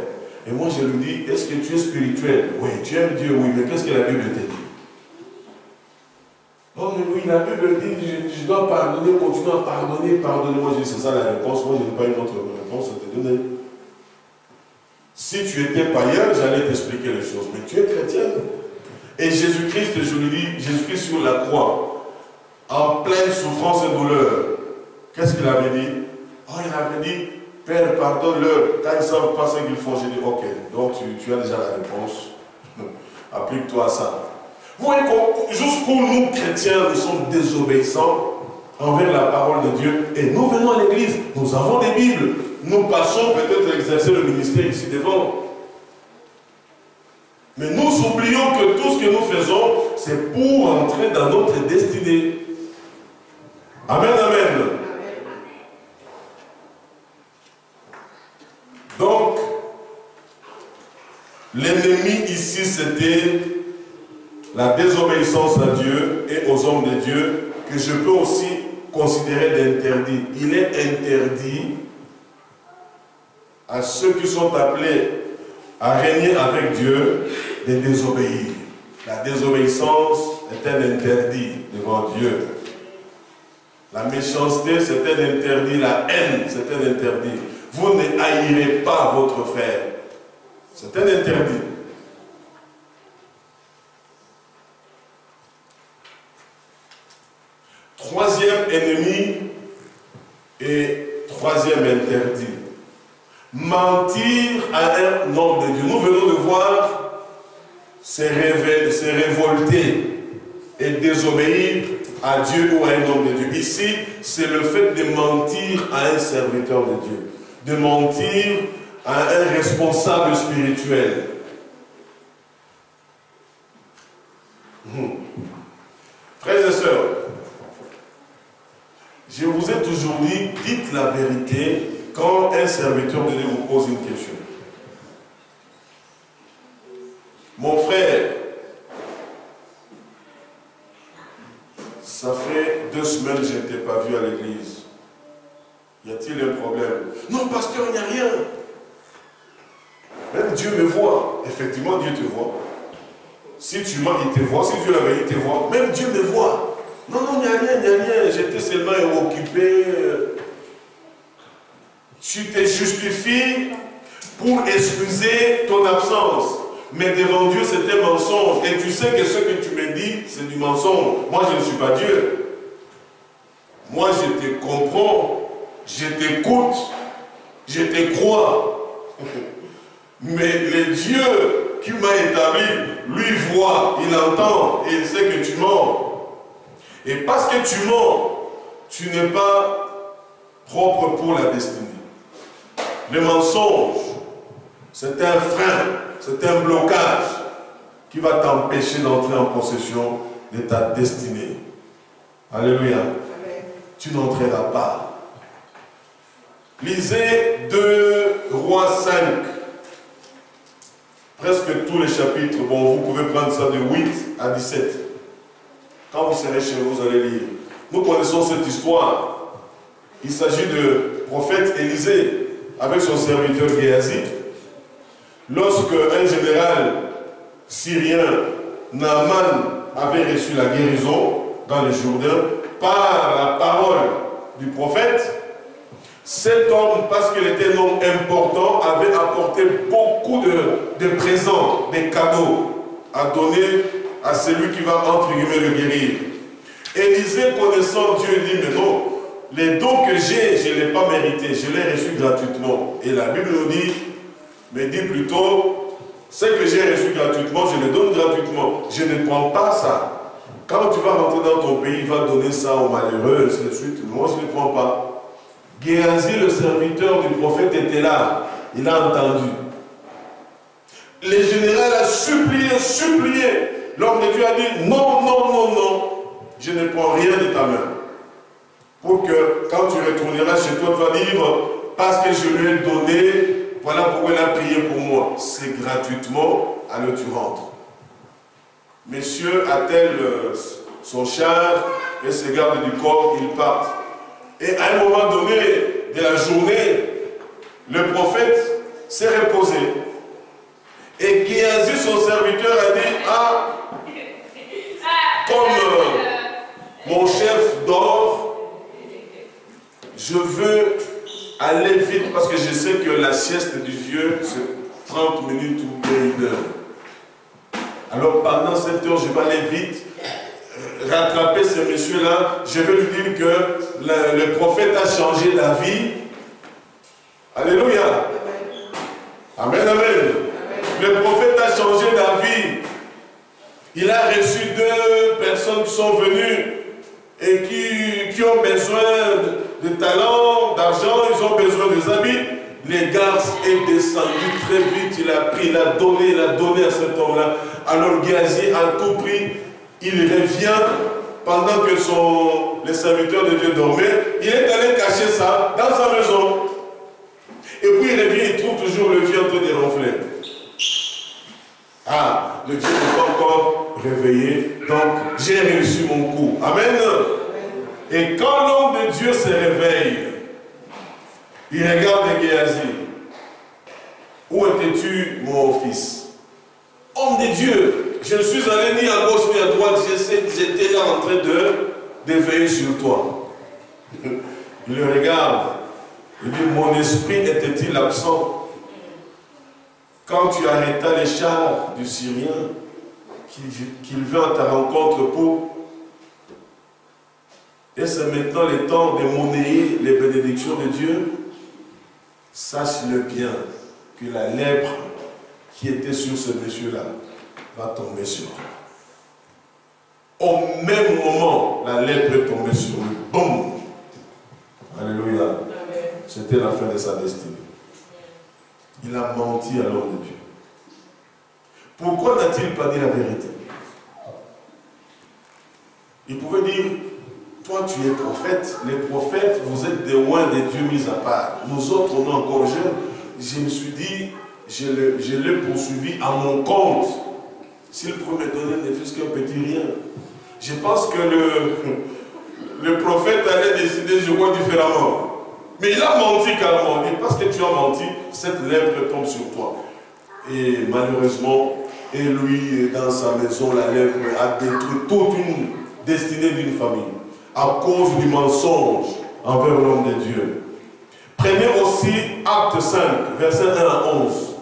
[SPEAKER 1] Et moi je lui dis, est-ce que tu es spirituel? Oui, tu aimes Dieu, oui, mais qu'est-ce que la Bible te dit? Oh, mais oui, la Bible dit, je dois pardonner, continuer à pardonner, pardonner. Moi je dis, c'est ça la réponse, moi je n'ai pas une autre réponse à te donner. Si tu étais païen, j'allais t'expliquer les choses, mais tu es chrétien. Et Jésus-Christ, je lui dis, Jésus-Christ sur la croix, en pleine souffrance et douleur, qu'est-ce qu'il avait dit? Oh, il avait dit, Père, pardonne-leur, quand ils ne savent pas ce qu'ils font. J'ai dit, ok, donc tu as déjà la réponse. Applique-toi à ça. Vous voyez, jusqu'où nous, chrétiens, nous sommes désobéissants envers la parole de Dieu. Et nous venons à l'église, nous avons des Bibles. Nous passons peut-être exercer le ministère ici devant. Mais nous oublions que tout ce que nous faisons, c'est pour entrer dans notre destinée. Amen, amen. Donc, l'ennemi ici, c'était la désobéissance à Dieu et aux hommes de Dieu, que je peux aussi considérer d'interdit. Il est interdit à ceux qui sont appelés à régner avec Dieu de désobéir. La désobéissance est un interdit devant Dieu. La méchanceté, c'est un interdit. La haine, c'est un interdit. Vous ne haïrez pas votre frère. C'est un interdit. Troisième ennemi et troisième interdit. Mentir à un homme de Dieu. Nous venons de voir se révolter et désobéir à Dieu ou à un homme de Dieu. Ici, c'est le fait de mentir à un serviteur de Dieu. De mentir à un responsable spirituel. Frères et sœurs, je vous ai toujours dit, dites la vérité quand un serviteur de Dieu vous pose une question. Mon frère, ça fait 2 semaines que je ne t'ai pas vu à l'église. Y a-t-il un problème? Non, pasteur, il n'y a rien. Même Dieu me voit. Effectivement, Dieu te voit. Si tu mens, il te voit. Si Dieu l'avait, il te voit. Même Dieu me voit. Non, non, il n'y a rien, il n'y a rien. J'étais seulement occupé. Tu te justifies pour excuser ton absence. Mais devant Dieu, c'est un mensonge. Et tu sais que ce que tu me dis, c'est du mensonge. Moi, je ne suis pas Dieu. Moi, je te comprends. Je t'écoute. Je te crois. Mais le Dieu qui m'a établi, lui voit, il entend et il sait que tu mens. Et parce que tu mens, tu n'es pas propre pour la destinée. Le mensonge, c'est un frein, c'est un blocage qui va t'empêcher d'entrer en possession de ta destinée. Alléluia. Amen. Tu n'entreras pas. Lisez 2 Rois 5. Presque tous les chapitres. Bon, vous pouvez prendre ça de 8 à 17. Quand vous serez chez vous, vous allez lire. Nous connaissons cette histoire. Il s'agit de prophète Élisée avec son serviteur Géasi. Lorsque un général syrien, Naaman, avait reçu la guérison dans le Jourdain par la parole du prophète, cet homme, parce qu'il était un homme important, avait apporté beaucoup de présents, des cadeaux à donner à celui qui va entre guillemets le guérir. Élisée, connaissant Dieu, dit mais non, les dons que j'ai, je ne l'ai pas mérité, je l'ai reçu gratuitement. Et la Bible nous dit, mais dit plutôt, ce que j'ai reçu gratuitement, je le donne gratuitement. Je ne prends pas ça. Quand tu vas rentrer dans ton pays, il va donner ça aux malheureux, ainsi de suite. Moi, je ne prends pas. Géasi, le serviteur du prophète, était là. Il a entendu. Le général a supplié. L'homme de Dieu a dit, non, non, non, non. Je ne prends rien de ta main. Pour que, quand tu retourneras chez toi, tu vas dire, parce que je lui ai donné, voilà pourquoi il a prié pour moi. C'est gratuitement, alors tu rentres. Monsieur attelle son char et ses gardes du corps, ils partent. Et à un moment donné de la journée, le prophète s'est reposé. Et Géasi, son serviteur, a dit, ah, comme mon chef dort, je veux aller vite parce que je sais que la sieste du vieux, c'est 30 minutes ou bien 1 heure. Alors pendant cette heure, je vais aller vite, rattraper ce monsieur-là. Je vais lui dire que le prophète a changé d'avis. Alléluia. Amen, amen. Le prophète a changé d'avis. Il a reçu 2 personnes qui sont venues et qui ont besoin de talents, d'argent, ils ont besoin des habits. Les gars est descendu très vite, il a pris, il a donné à cet homme-là. Alors Géasi a tout pris, il revient pendant que les serviteurs de Dieu dormaient. Il est allé cacher ça dans sa maison. Et puis il revient, il trouve toujours le vieux en train de ronfler. Ah, le vieux n'est pas encore réveillé, donc j'ai réussi mon coup. Amen. Et quand l'homme de Dieu se réveille, il regarde Géasi. Où étais-tu, mon fils? Homme de Dieu, je ne suis allé ni à gauche ni à droite, j'étais là en train de veiller sur toi. Il le regarde. Il dit, mon esprit était-il absent quand tu arrêtas les chars du Syrien qu'il vint à ta rencontre pour... Et c'est maintenant le temps de monnayer les bénédictions de Dieu. Sache-le bien que la lèpre qui était sur ce monsieur-là va tomber sur toi. Au même moment, la lèpre est tombée sur lui. Boum! Alléluia. C'était la fin de sa destinée. Il a menti à l'homme de Dieu. Pourquoi n'a-t-il pas dit la vérité? Il pouvait dire, toi tu es prophète, les prophètes, vous êtes des loin des dieux mis à part. Nous autres, on est encore jeunes. Je me suis dit, je l'ai poursuivi à mon compte. S'il pouvait me donner ne fût-ce qu'un petit rien. Je pense que le prophète allait décider, je vois différemment. Mais il a menti carrément. Et parce que tu as menti, cette lèpre tombe sur toi. Et malheureusement, et lui, dans sa maison, la lèpre a détruit toute une destinée d'une famille. À cause du mensonge envers l'homme de Dieu. Prenez aussi Acte 5, versets 1 à 11.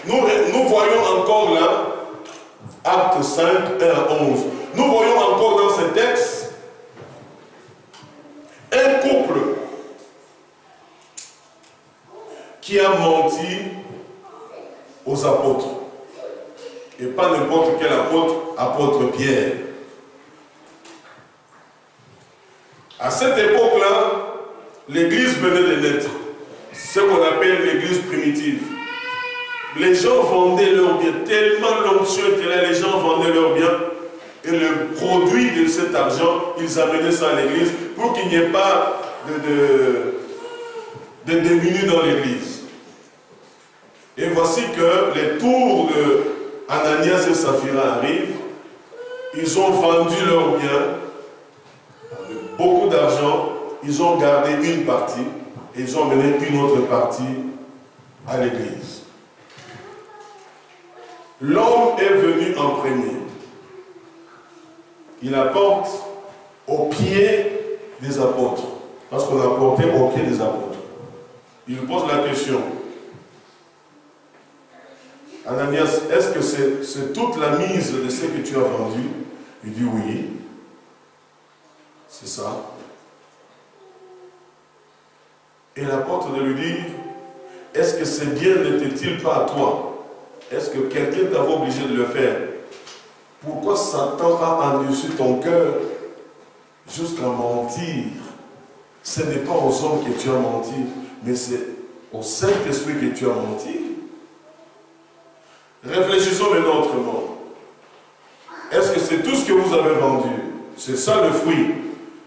[SPEAKER 1] Nous voyons encore là, Acte 5, 1 à 11. Nous voyons encore dans ce texte un couple qui a menti aux apôtres. Et pas n'importe quel apôtre, apôtre Pierre. À cette époque-là, l'église venait de naître. Ce qu'on appelle l'église primitive. Les gens vendaient leurs biens. Tellement l'onction était là, les gens vendaient leurs biens. Et le produit de cet argent, ils amenaient ça à l'église pour qu'il n'y ait pas de démunis dans l'église. Et voici que les tours de Ananias et Saphira arrivent. Ils ont vendu leurs biens avec beaucoup d'argent. Ils ont gardé une partie et ils ont amené une autre partie à l'église. L'homme est venu en premier. Il apporte aux pieds des apôtres. Parce qu'on a porté aux pieds des apôtres. Il pose la question. Ananias, est-ce que c'est toute la mise de ce que tu as vendu? Il dit oui. C'est ça. Et l'apôtre de lui dire, est-ce que ces biens n'étaient-ils pas à toi? Est-ce que quelqu'un t'avait obligé de le faire? Pourquoi Satan a endurci ton cœur jusqu'à mentir? Ce n'est pas aux hommes que tu as menti, mais c'est au Saint-Esprit que tu as menti. Réfléchissons maintenant autrement. Est-ce que c'est tout ce que vous avez vendu? C'est ça le fruit.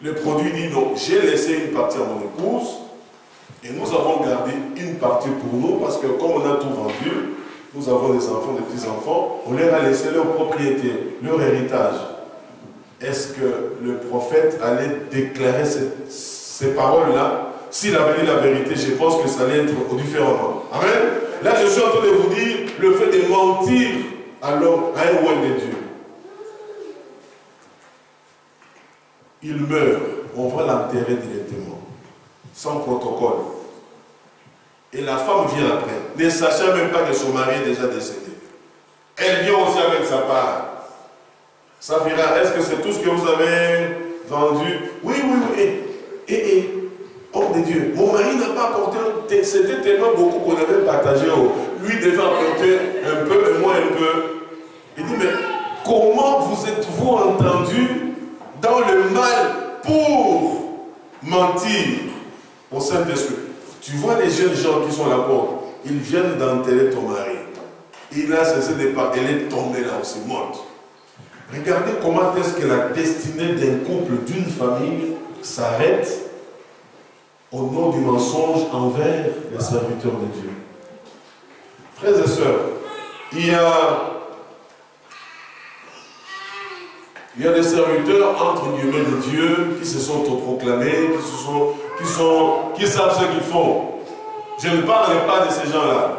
[SPEAKER 1] Le produit dit non, j'ai laissé une partie à mon épouse et nous avons gardé une partie pour nous parce que comme on a tout vendu, nous avons des enfants, des petits-enfants, on leur a laissé leur propriété, leur héritage. Est-ce que le prophète allait déclarer ces paroles-là? S'il avait dit la vérité, je pense que ça allait être différemment. Amen. Là, je suis en train de vous dire le fait de mentir à l'homme, à un roi de Dieu. Il meurt, on va l'enterrer directement, sans protocole. Et la femme vient après, ne sachant même pas que son mari est déjà décédé. Elle vient aussi avec sa part. Saphira, est-ce que c'est tout ce que vous avez vendu? Oui, oui, oui. Homme de Dieu, mon mari n'a pas apporté, c'était tellement beaucoup qu'on avait partagé. Lui devait apporter un peu et moi un peu. Il dit, mais comment vous êtes-vous entendu dans le mal pour mentir au Saint-Esprit? Tu vois les jeunes gens qui sont à la porte, ils viennent d'enterrer ton mari. Il a cessé de parler, elle est tombée là aussi, morte. Regardez comment est-ce que la destinée d'un couple, d'une famille, s'arrête au nom du mensonge envers les serviteurs de Dieu. Frères et sœurs, il y a des serviteurs entre guillemets de Dieu qui se sont autoproclamés, qui savent ce qu'ils font. Je ne parle pas de ces gens-là.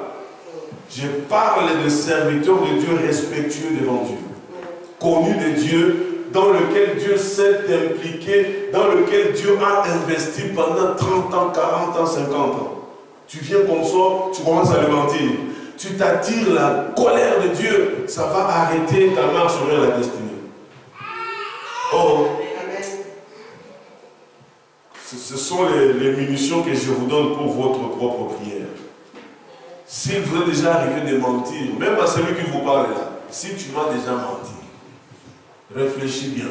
[SPEAKER 1] Je parle de serviteurs de Dieu respectueux devant Dieu, connus de Dieu, dans lequel Dieu s'est impliqué, dans lequel Dieu a investi pendant 30 ans, 40 ans, 50 ans. Tu viens comme ça, tu commences à le mentir. Tu t'attires la colère de Dieu, ça va arrêter ta marche vers la destinée. Oh, ce sont les munitions que je vous donne pour votre propre prière. Si vous êtes déjà arrivé de mentir, même à celui qui vous parle là, si tu m'as déjà menti, réfléchis bien.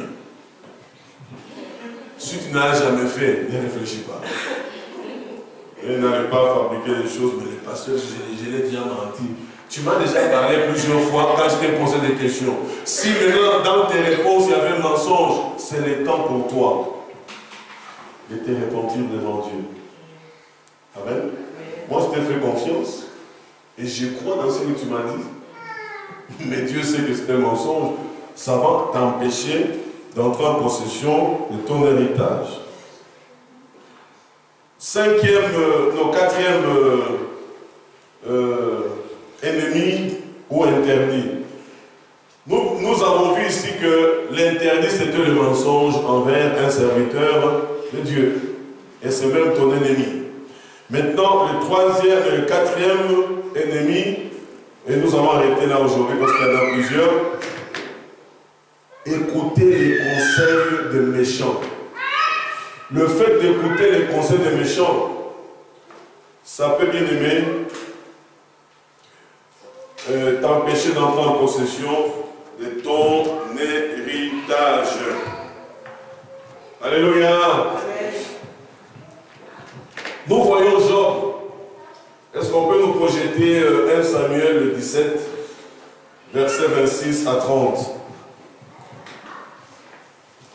[SPEAKER 1] Si tu n'as jamais fait, ne réfléchis pas. Et n'allez pas fabriquer des choses, mais les pasteurs, je l'ai déjà menti. Tu m'as déjà parlé plusieurs fois quand je t'ai posé des questions. Si maintenant dans tes réponses il y avait un mensonge, c'est le temps pour toi de te repentir devant Dieu. Amen. Moi je t'ai fait confiance et je crois dans ce que tu m'as dit. Mais Dieu sait que c'est un mensonge. Ça va t'empêcher d'entrer en possession de ton héritage. Quatrième ennemi ou interdit. Nous avons vu ici que l'interdit c'était le mensonge envers un serviteur de Dieu. Et c'est même ton ennemi. Maintenant, le quatrième ennemi, et nous allons arrêter là aujourd'hui parce qu'il y en a plusieurs. Écouter les conseils des méchants. Le fait d'écouter les conseils des méchants, ça peut bien aimer t'empêcher d'entrer en possession de ton héritage. Alléluia. Nous voyons Job. Est-ce qu'on peut nous projeter 1 Samuel le 17, versets 26 à 30?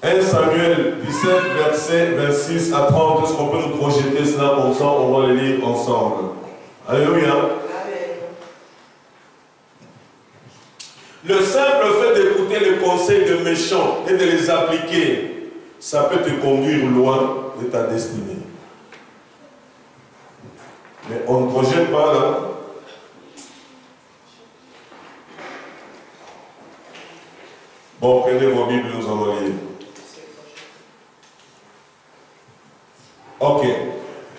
[SPEAKER 1] 1 Samuel 17, versets 26 à 30. Est-ce qu'on peut nous projeter cela comme ça? On va le lire ensemble. Alléluia. Le simple fait d'écouter les conseils de méchants et de les appliquer, ça peut te conduire loin de ta destinée. Mais on ne projette pas là. Bon, prenez vos Bibles, nous allons lire. Ok.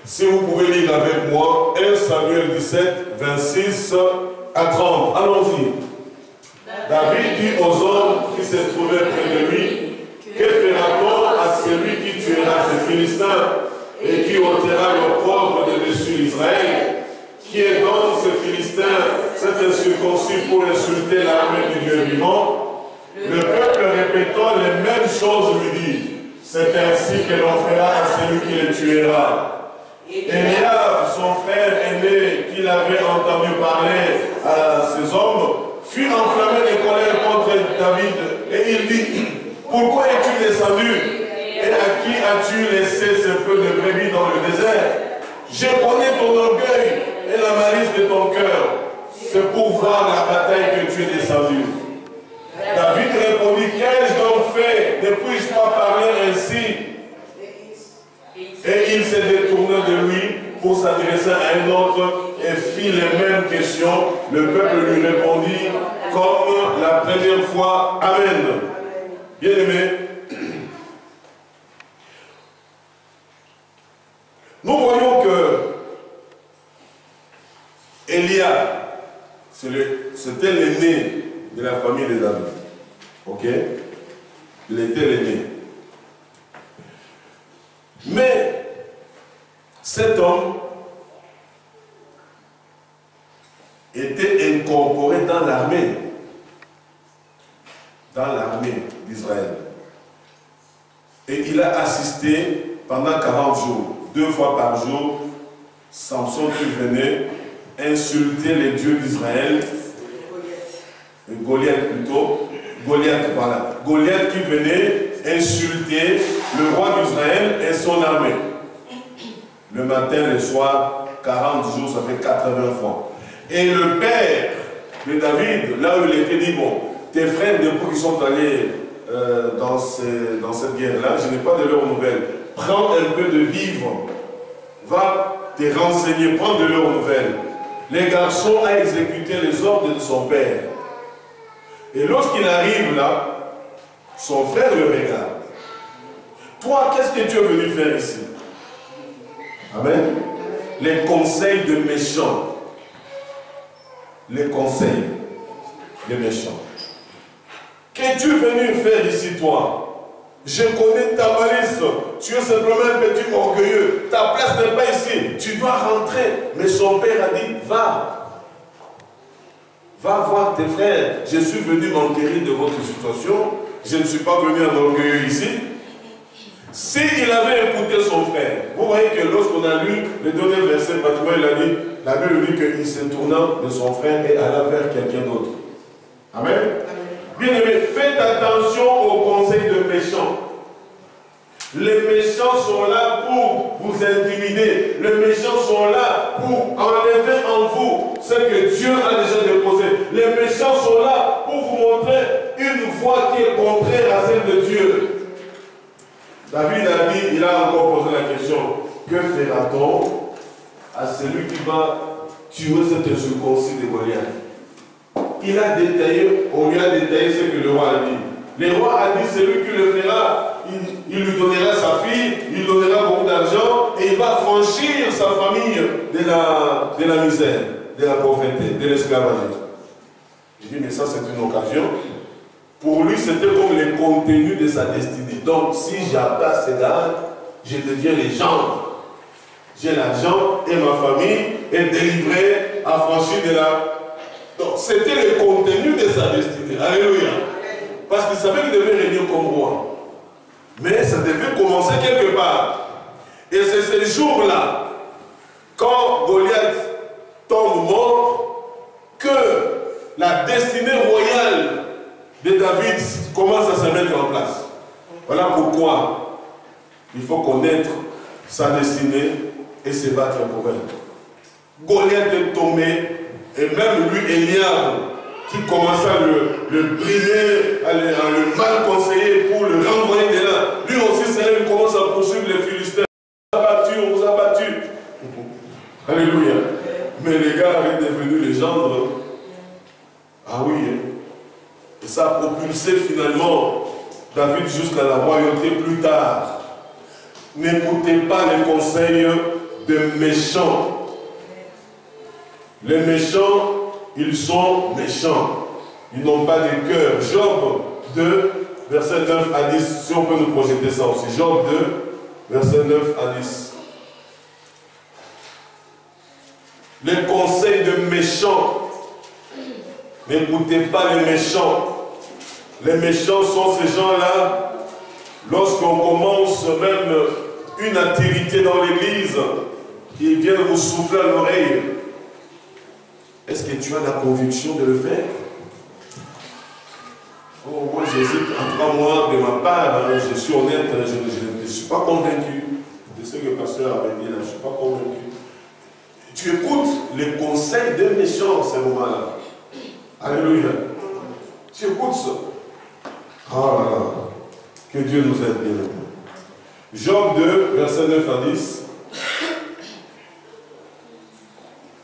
[SPEAKER 1] Si vous pouvez lire avec moi, 1 Samuel 17, 26 à 30. Allons-y. David dit aux hommes qui se trouvaient près de lui, que fera-t-on à celui qui tuera ces Philistins et qui ôtera l'opprobre de dessus Israël? Qui est donc ce Philistin, cet incirconcis pour insulter l'armée du Dieu vivant? Le peuple répétant les mêmes choses lui dit, c'est ainsi que l'on fera à celui qui le tuera. Eliab, son frère aîné, qu'il avait entendu parler à ces hommes, fut enflammé de colère contre David, et il dit, pourquoi es-tu descendu, et à qui as-tu laissé ce peu de brebis dans le désert? Je connais ton orgueil et la malice de ton cœur, c'est pour voir la bataille que tu es descendu. David répondit, qu'ai-je donc fait? Ne puis-je pas parler ainsi? Et il s'est détourné de lui pour s'adresser à un autre et fit les mêmes questions. Le peuple lui répondit comme la première fois. Amen. Bien-aimés, nous voyons que Eliab, c'était l'aîné de la famille de David. Ok? Il était l'aîné. Mais cet homme était incorporé dans l'armée d'Israël. Et il a assisté pendant 40 jours, 2 fois par jour, Samson qui venait insulter les dieux d'Israël, Goliath plutôt, Goliath qui venait insulter le roi d'Israël et son armée. Le matin, le soir, 40 jours, ça fait 80 fois. Et le père de David, là où il était dit, bon, tes frères depuis qu'ils sont allés dans cette guerre-là, je n'ai pas de leurs nouvelles. Prends un peu de vivres, va te renseigner, prends de leurs nouvelles. Les garçons ont exécuté les ordres de son père. Et lorsqu'il arrive là, son frère le regarde. Toi, qu'est-ce que tu es venu faire ici? Amen. Les conseils de méchants. Les conseils des méchants. Qu'es-tu venu faire ici, toi? Je connais ta malice. Tu es simplement un petit orgueilleux. Ta place n'est pas ici. Tu dois rentrer. Mais son père a dit, va. Va voir tes frères. Je suis venu m'enquérir de votre situation. Je ne suis pas venu en orgueilleux ici. S'il avait écouté son frère, vous voyez que lorsqu'on a lu le dernier verset, pratiquement il a dit, la Bible dit qu'il se tourna de son frère et alla vers quelqu'un d'autre. Amen. Bien-aimés, faites attention aux conseils de méchants. Les méchants sont là pour vous intimider. Les méchants sont là pour enlever en vous ce que Dieu a déjà déposé. Les méchants sont là pour vous montrer une voie qui est contraire à celle de Dieu. David a dit, il a encore posé la question, que fera-t-on à celui qui va tuer cet incirconcis de Goliath? Il a détaillé, on lui a détaillé ce que le roi a dit. Le roi a dit, celui qui le fera, il lui donnera sa fille, il lui donnera beaucoup d'argent et il va franchir sa famille de la misère, de la pauvreté, de l'esclavagisme. Je dis, mais ça c'est une occasion. Pour lui, c'était comme le contenu de sa destinée. Donc, si j'attaque ces gars, je deviens légende. j'ai l'argent et ma famille est délivrée, affranchie de la... Donc c'était le contenu de sa destinée. Alléluia. Parce qu'il savait qu'il devait régner comme roi. Mais ça devait commencer quelque part. Et c'est ce jour-là, quand Goliath tombe mort, que la destinée royale de David commence à se mettre en place. Voilà pourquoi il faut connaître sa destinée et se battre pour elle. Goliath est tombé, et même lui, Eliab, qui commença à le brimer, à le mal conseiller pour le renvoyer de là. Lui aussi, il commence à poursuivre les Philistins. On vous a battu. Alléluia. Mais les gars est devenu les gendres. Ah oui. Et ça a propulsé finalement David jusqu'à la royauté plus tard. N'écoutez pas les conseils des méchants. Les méchants, ils sont méchants. Ils n'ont pas de cœur. Job 2, verset 9 à 10. Si on peut nous projeter ça aussi. Job 2, verset 9 à 10. Les conseils de méchants. N'écoutez pas les méchants. Les méchants sont ces gens-là, lorsqu'on commence même une activité dans l'église, ils viennent vous souffler à l'oreille. Est-ce que tu as la conviction de le faire? Oh, moi j'hésite. En tout cas, moi, de ma part, je suis honnête, je ne suis pas convaincu de ce que le pasteur avait dit là. Je ne suis pas convaincu. Tu écoutes les conseils des méchants en ce moment-là. Alléluia. Tu écoutes ça. Oh là là. Que Dieu nous aide bien. Job 2, verset 9 à 10.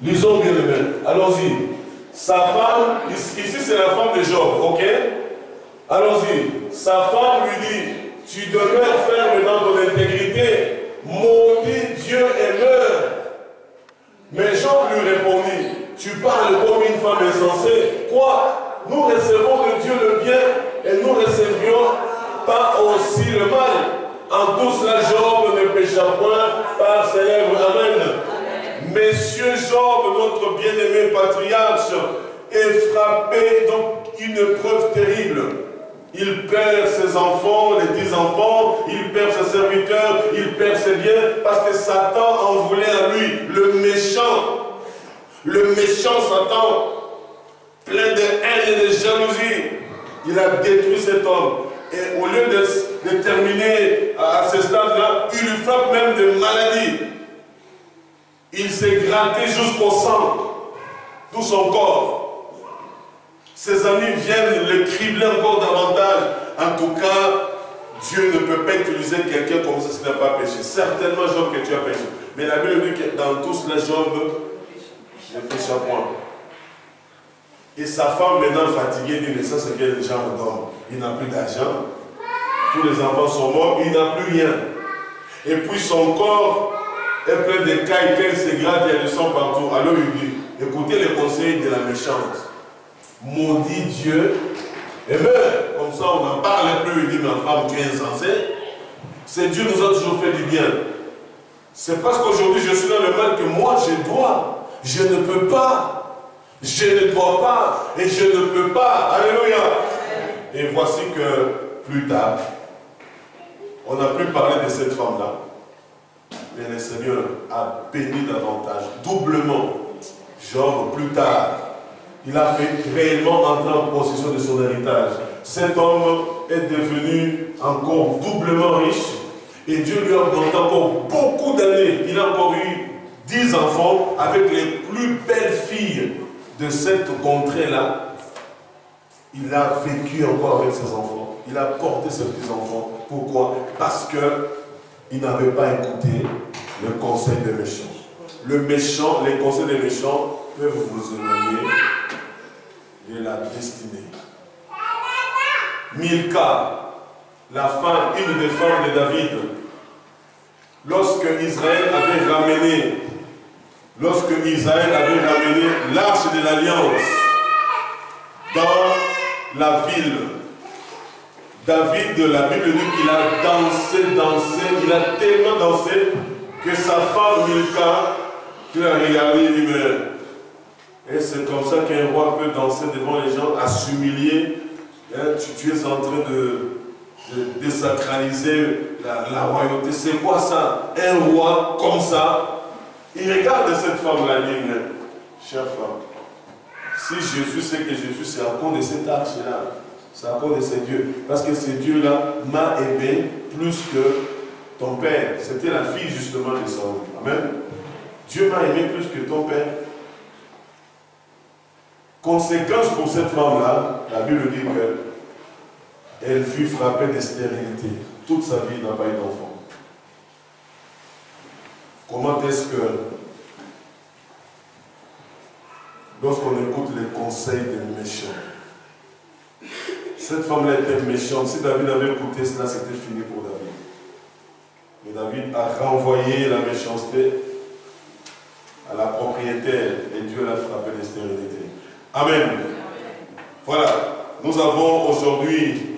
[SPEAKER 1] Lisons bien les mains. Allons-y. Sa femme, ici c'est la femme de Job, ok? Allons-y. Sa femme lui dit, tu demeures ferme dans ton intégrité, maudit Dieu et meurs. Mais Job lui répondit, tu parles comme une femme insensée. Quoi? Nous recevons de Dieu le bien et nous recevions pas aussi le mal. En tout cela, Job ne pécha point par ses lèvres. Amen. Messieurs Job, notre bien-aimé patriarche, est frappé donc une épreuve terrible. Il perd ses enfants, les 10 enfants, il perd ses serviteurs, il perd ses biens, parce que Satan en voulait à lui, le méchant Satan, plein de haine et de jalousie. Il a détruit cet homme. Et au lieu de terminer à ce stade-là, il lui frappe même de maladies. Il s'est gratté jusqu'au sang, tout son corps. Ses amis viennent le cribler encore davantage. En tout cas, Dieu ne peut pas utiliser quelqu'un comme ça s'il n'a pas péché. Certainement, Job, que tu as péché. Mais la Bible dit que dans tout cela, Job ne pécha point. Et sa femme, maintenant fatiguée, dit, mais ça c'est quel genre d'homme? Il n'a plus d'argent, tous les enfants sont morts, il n'a plus rien. Et puis son corps est plein de cailles, qu'elle se gratte, il y a du sang partout. Alors il dit, écoutez les conseils de la méchante. Maudit Dieu et meurt. Comme ça on n'en parle plus, il dit, ma femme, tu es insensé. C'est Dieu nous a toujours fait du bien. C'est parce qu'aujourd'hui je suis dans le mal que moi je dois, je ne peux pas. Je ne dois pas et je ne peux pas. Alléluia. Et voici que plus tard, on a pu parler de cette femme-là. Mais le Seigneur a béni davantage, doublement. Job, plus tard, il a fait réellement entrer en possession de son héritage. Cet homme est devenu encore doublement riche et Dieu lui a augmenté encore beaucoup d'années. Il a encore eu 10 enfants avec les plus belles filles de cette contrée-là. Il a vécu encore avec ses enfants. Il a porté ses petits-enfants. Pourquoi? Parce qu'il n'avait pas écouté le conseil des méchants. Le méchant, les conseils des méchants peuvent vous éloigner de la destinée. Milka, la femme, une des femmes de David, lorsque Israël avait ramené l'arche de l'alliance dans la ville, David, la Bible dit qu'il a dansé, il a tellement dansé que sa femme Milka, tu l'as regardé, il dit, mais... Et c'est comme ça qu'un roi peut danser devant les gens, à s'humilier. Hein, tu es en train de désacraliser la royauté. C'est quoi ça? Un roi comme ça. Il regarde cette femme-là, il dit, chère femme, si Jésus sait que Jésus, c'est à cause de cet arche-là. C'est à cause de ces dieux. Parce que ces dieux-là m'a aimé plus que ton père. C'était la fille justement de Saül. Amen. Dieu m'a aimé plus que ton père. Conséquence pour cette femme-là, la Bible dit qu'elle fut frappée de stérilité. Toute sa vie, il n'a pas eu d'enfant. Comment est-ce que, lorsqu'on écoute les conseils des méchants, cette femme-là était méchante. Si David avait écouté cela, c'était fini pour David. Mais David a renvoyé la méchanceté à la propriétaire et Dieu l'a frappé de stérilité. Amen. Voilà, nous avons aujourd'hui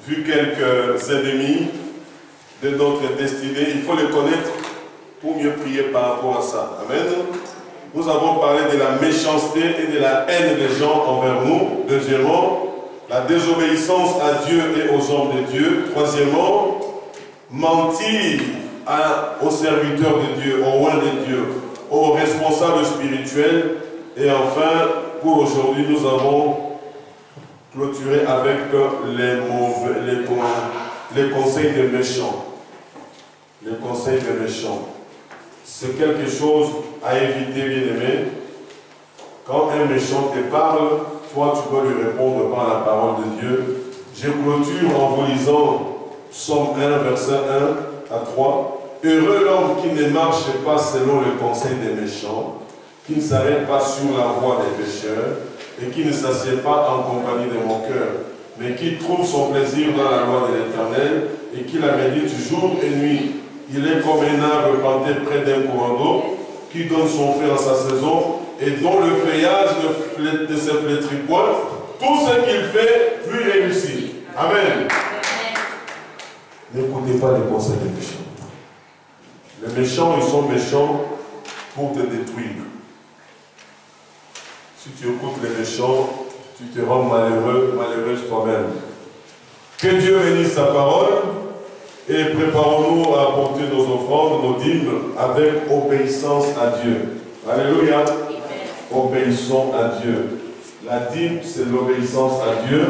[SPEAKER 1] vu quelques ennemis de notre destinée. Il faut les connaître pour mieux prier par rapport à ça. Amen. Nous avons parlé de la méchanceté et de la haine des gens envers nous. Deuxièmement, la désobéissance à Dieu et aux hommes de Dieu. Troisièmement, mentir aux serviteurs de Dieu, aux rois de Dieu, aux responsables spirituels. Et enfin, pour aujourd'hui, nous avons clôturé avec les conseils des méchants. Les conseils des méchants. C'est quelque chose à éviter, bien-aimé. Quand un méchant te parle, toi, tu dois lui répondre par la parole de Dieu. Je clôture en vous lisant Psaume 1, verset 1 à 3. Heureux l'homme qui ne marche pas selon le conseil des méchants, qui ne s'arrête pas sur la voie des pécheurs, et qui ne s'assied pas en compagnie de mon cœur, mais qui trouve son plaisir dans la loi de l'Éternel, et qui la médite jour et nuit. Il est comme un arbre planté près d'un courant d'eau, qui donne son fruit en sa saison, et dont le feuillage ne se flétrit point. Tout ce qu'il fait lui réussit. Amen. N'écoutez pas les conseils des méchants. Les méchants, ils sont méchants pour te détruire. Si tu écoutes les méchants, tu te rends malheureux, malheureuse toi-même. Que Dieu bénisse sa parole et préparons-nous à apporter nos offrandes, nos dîmes avec obéissance à Dieu. Alléluia. Obéissons à Dieu. La dîme, c'est l'obéissance à Dieu.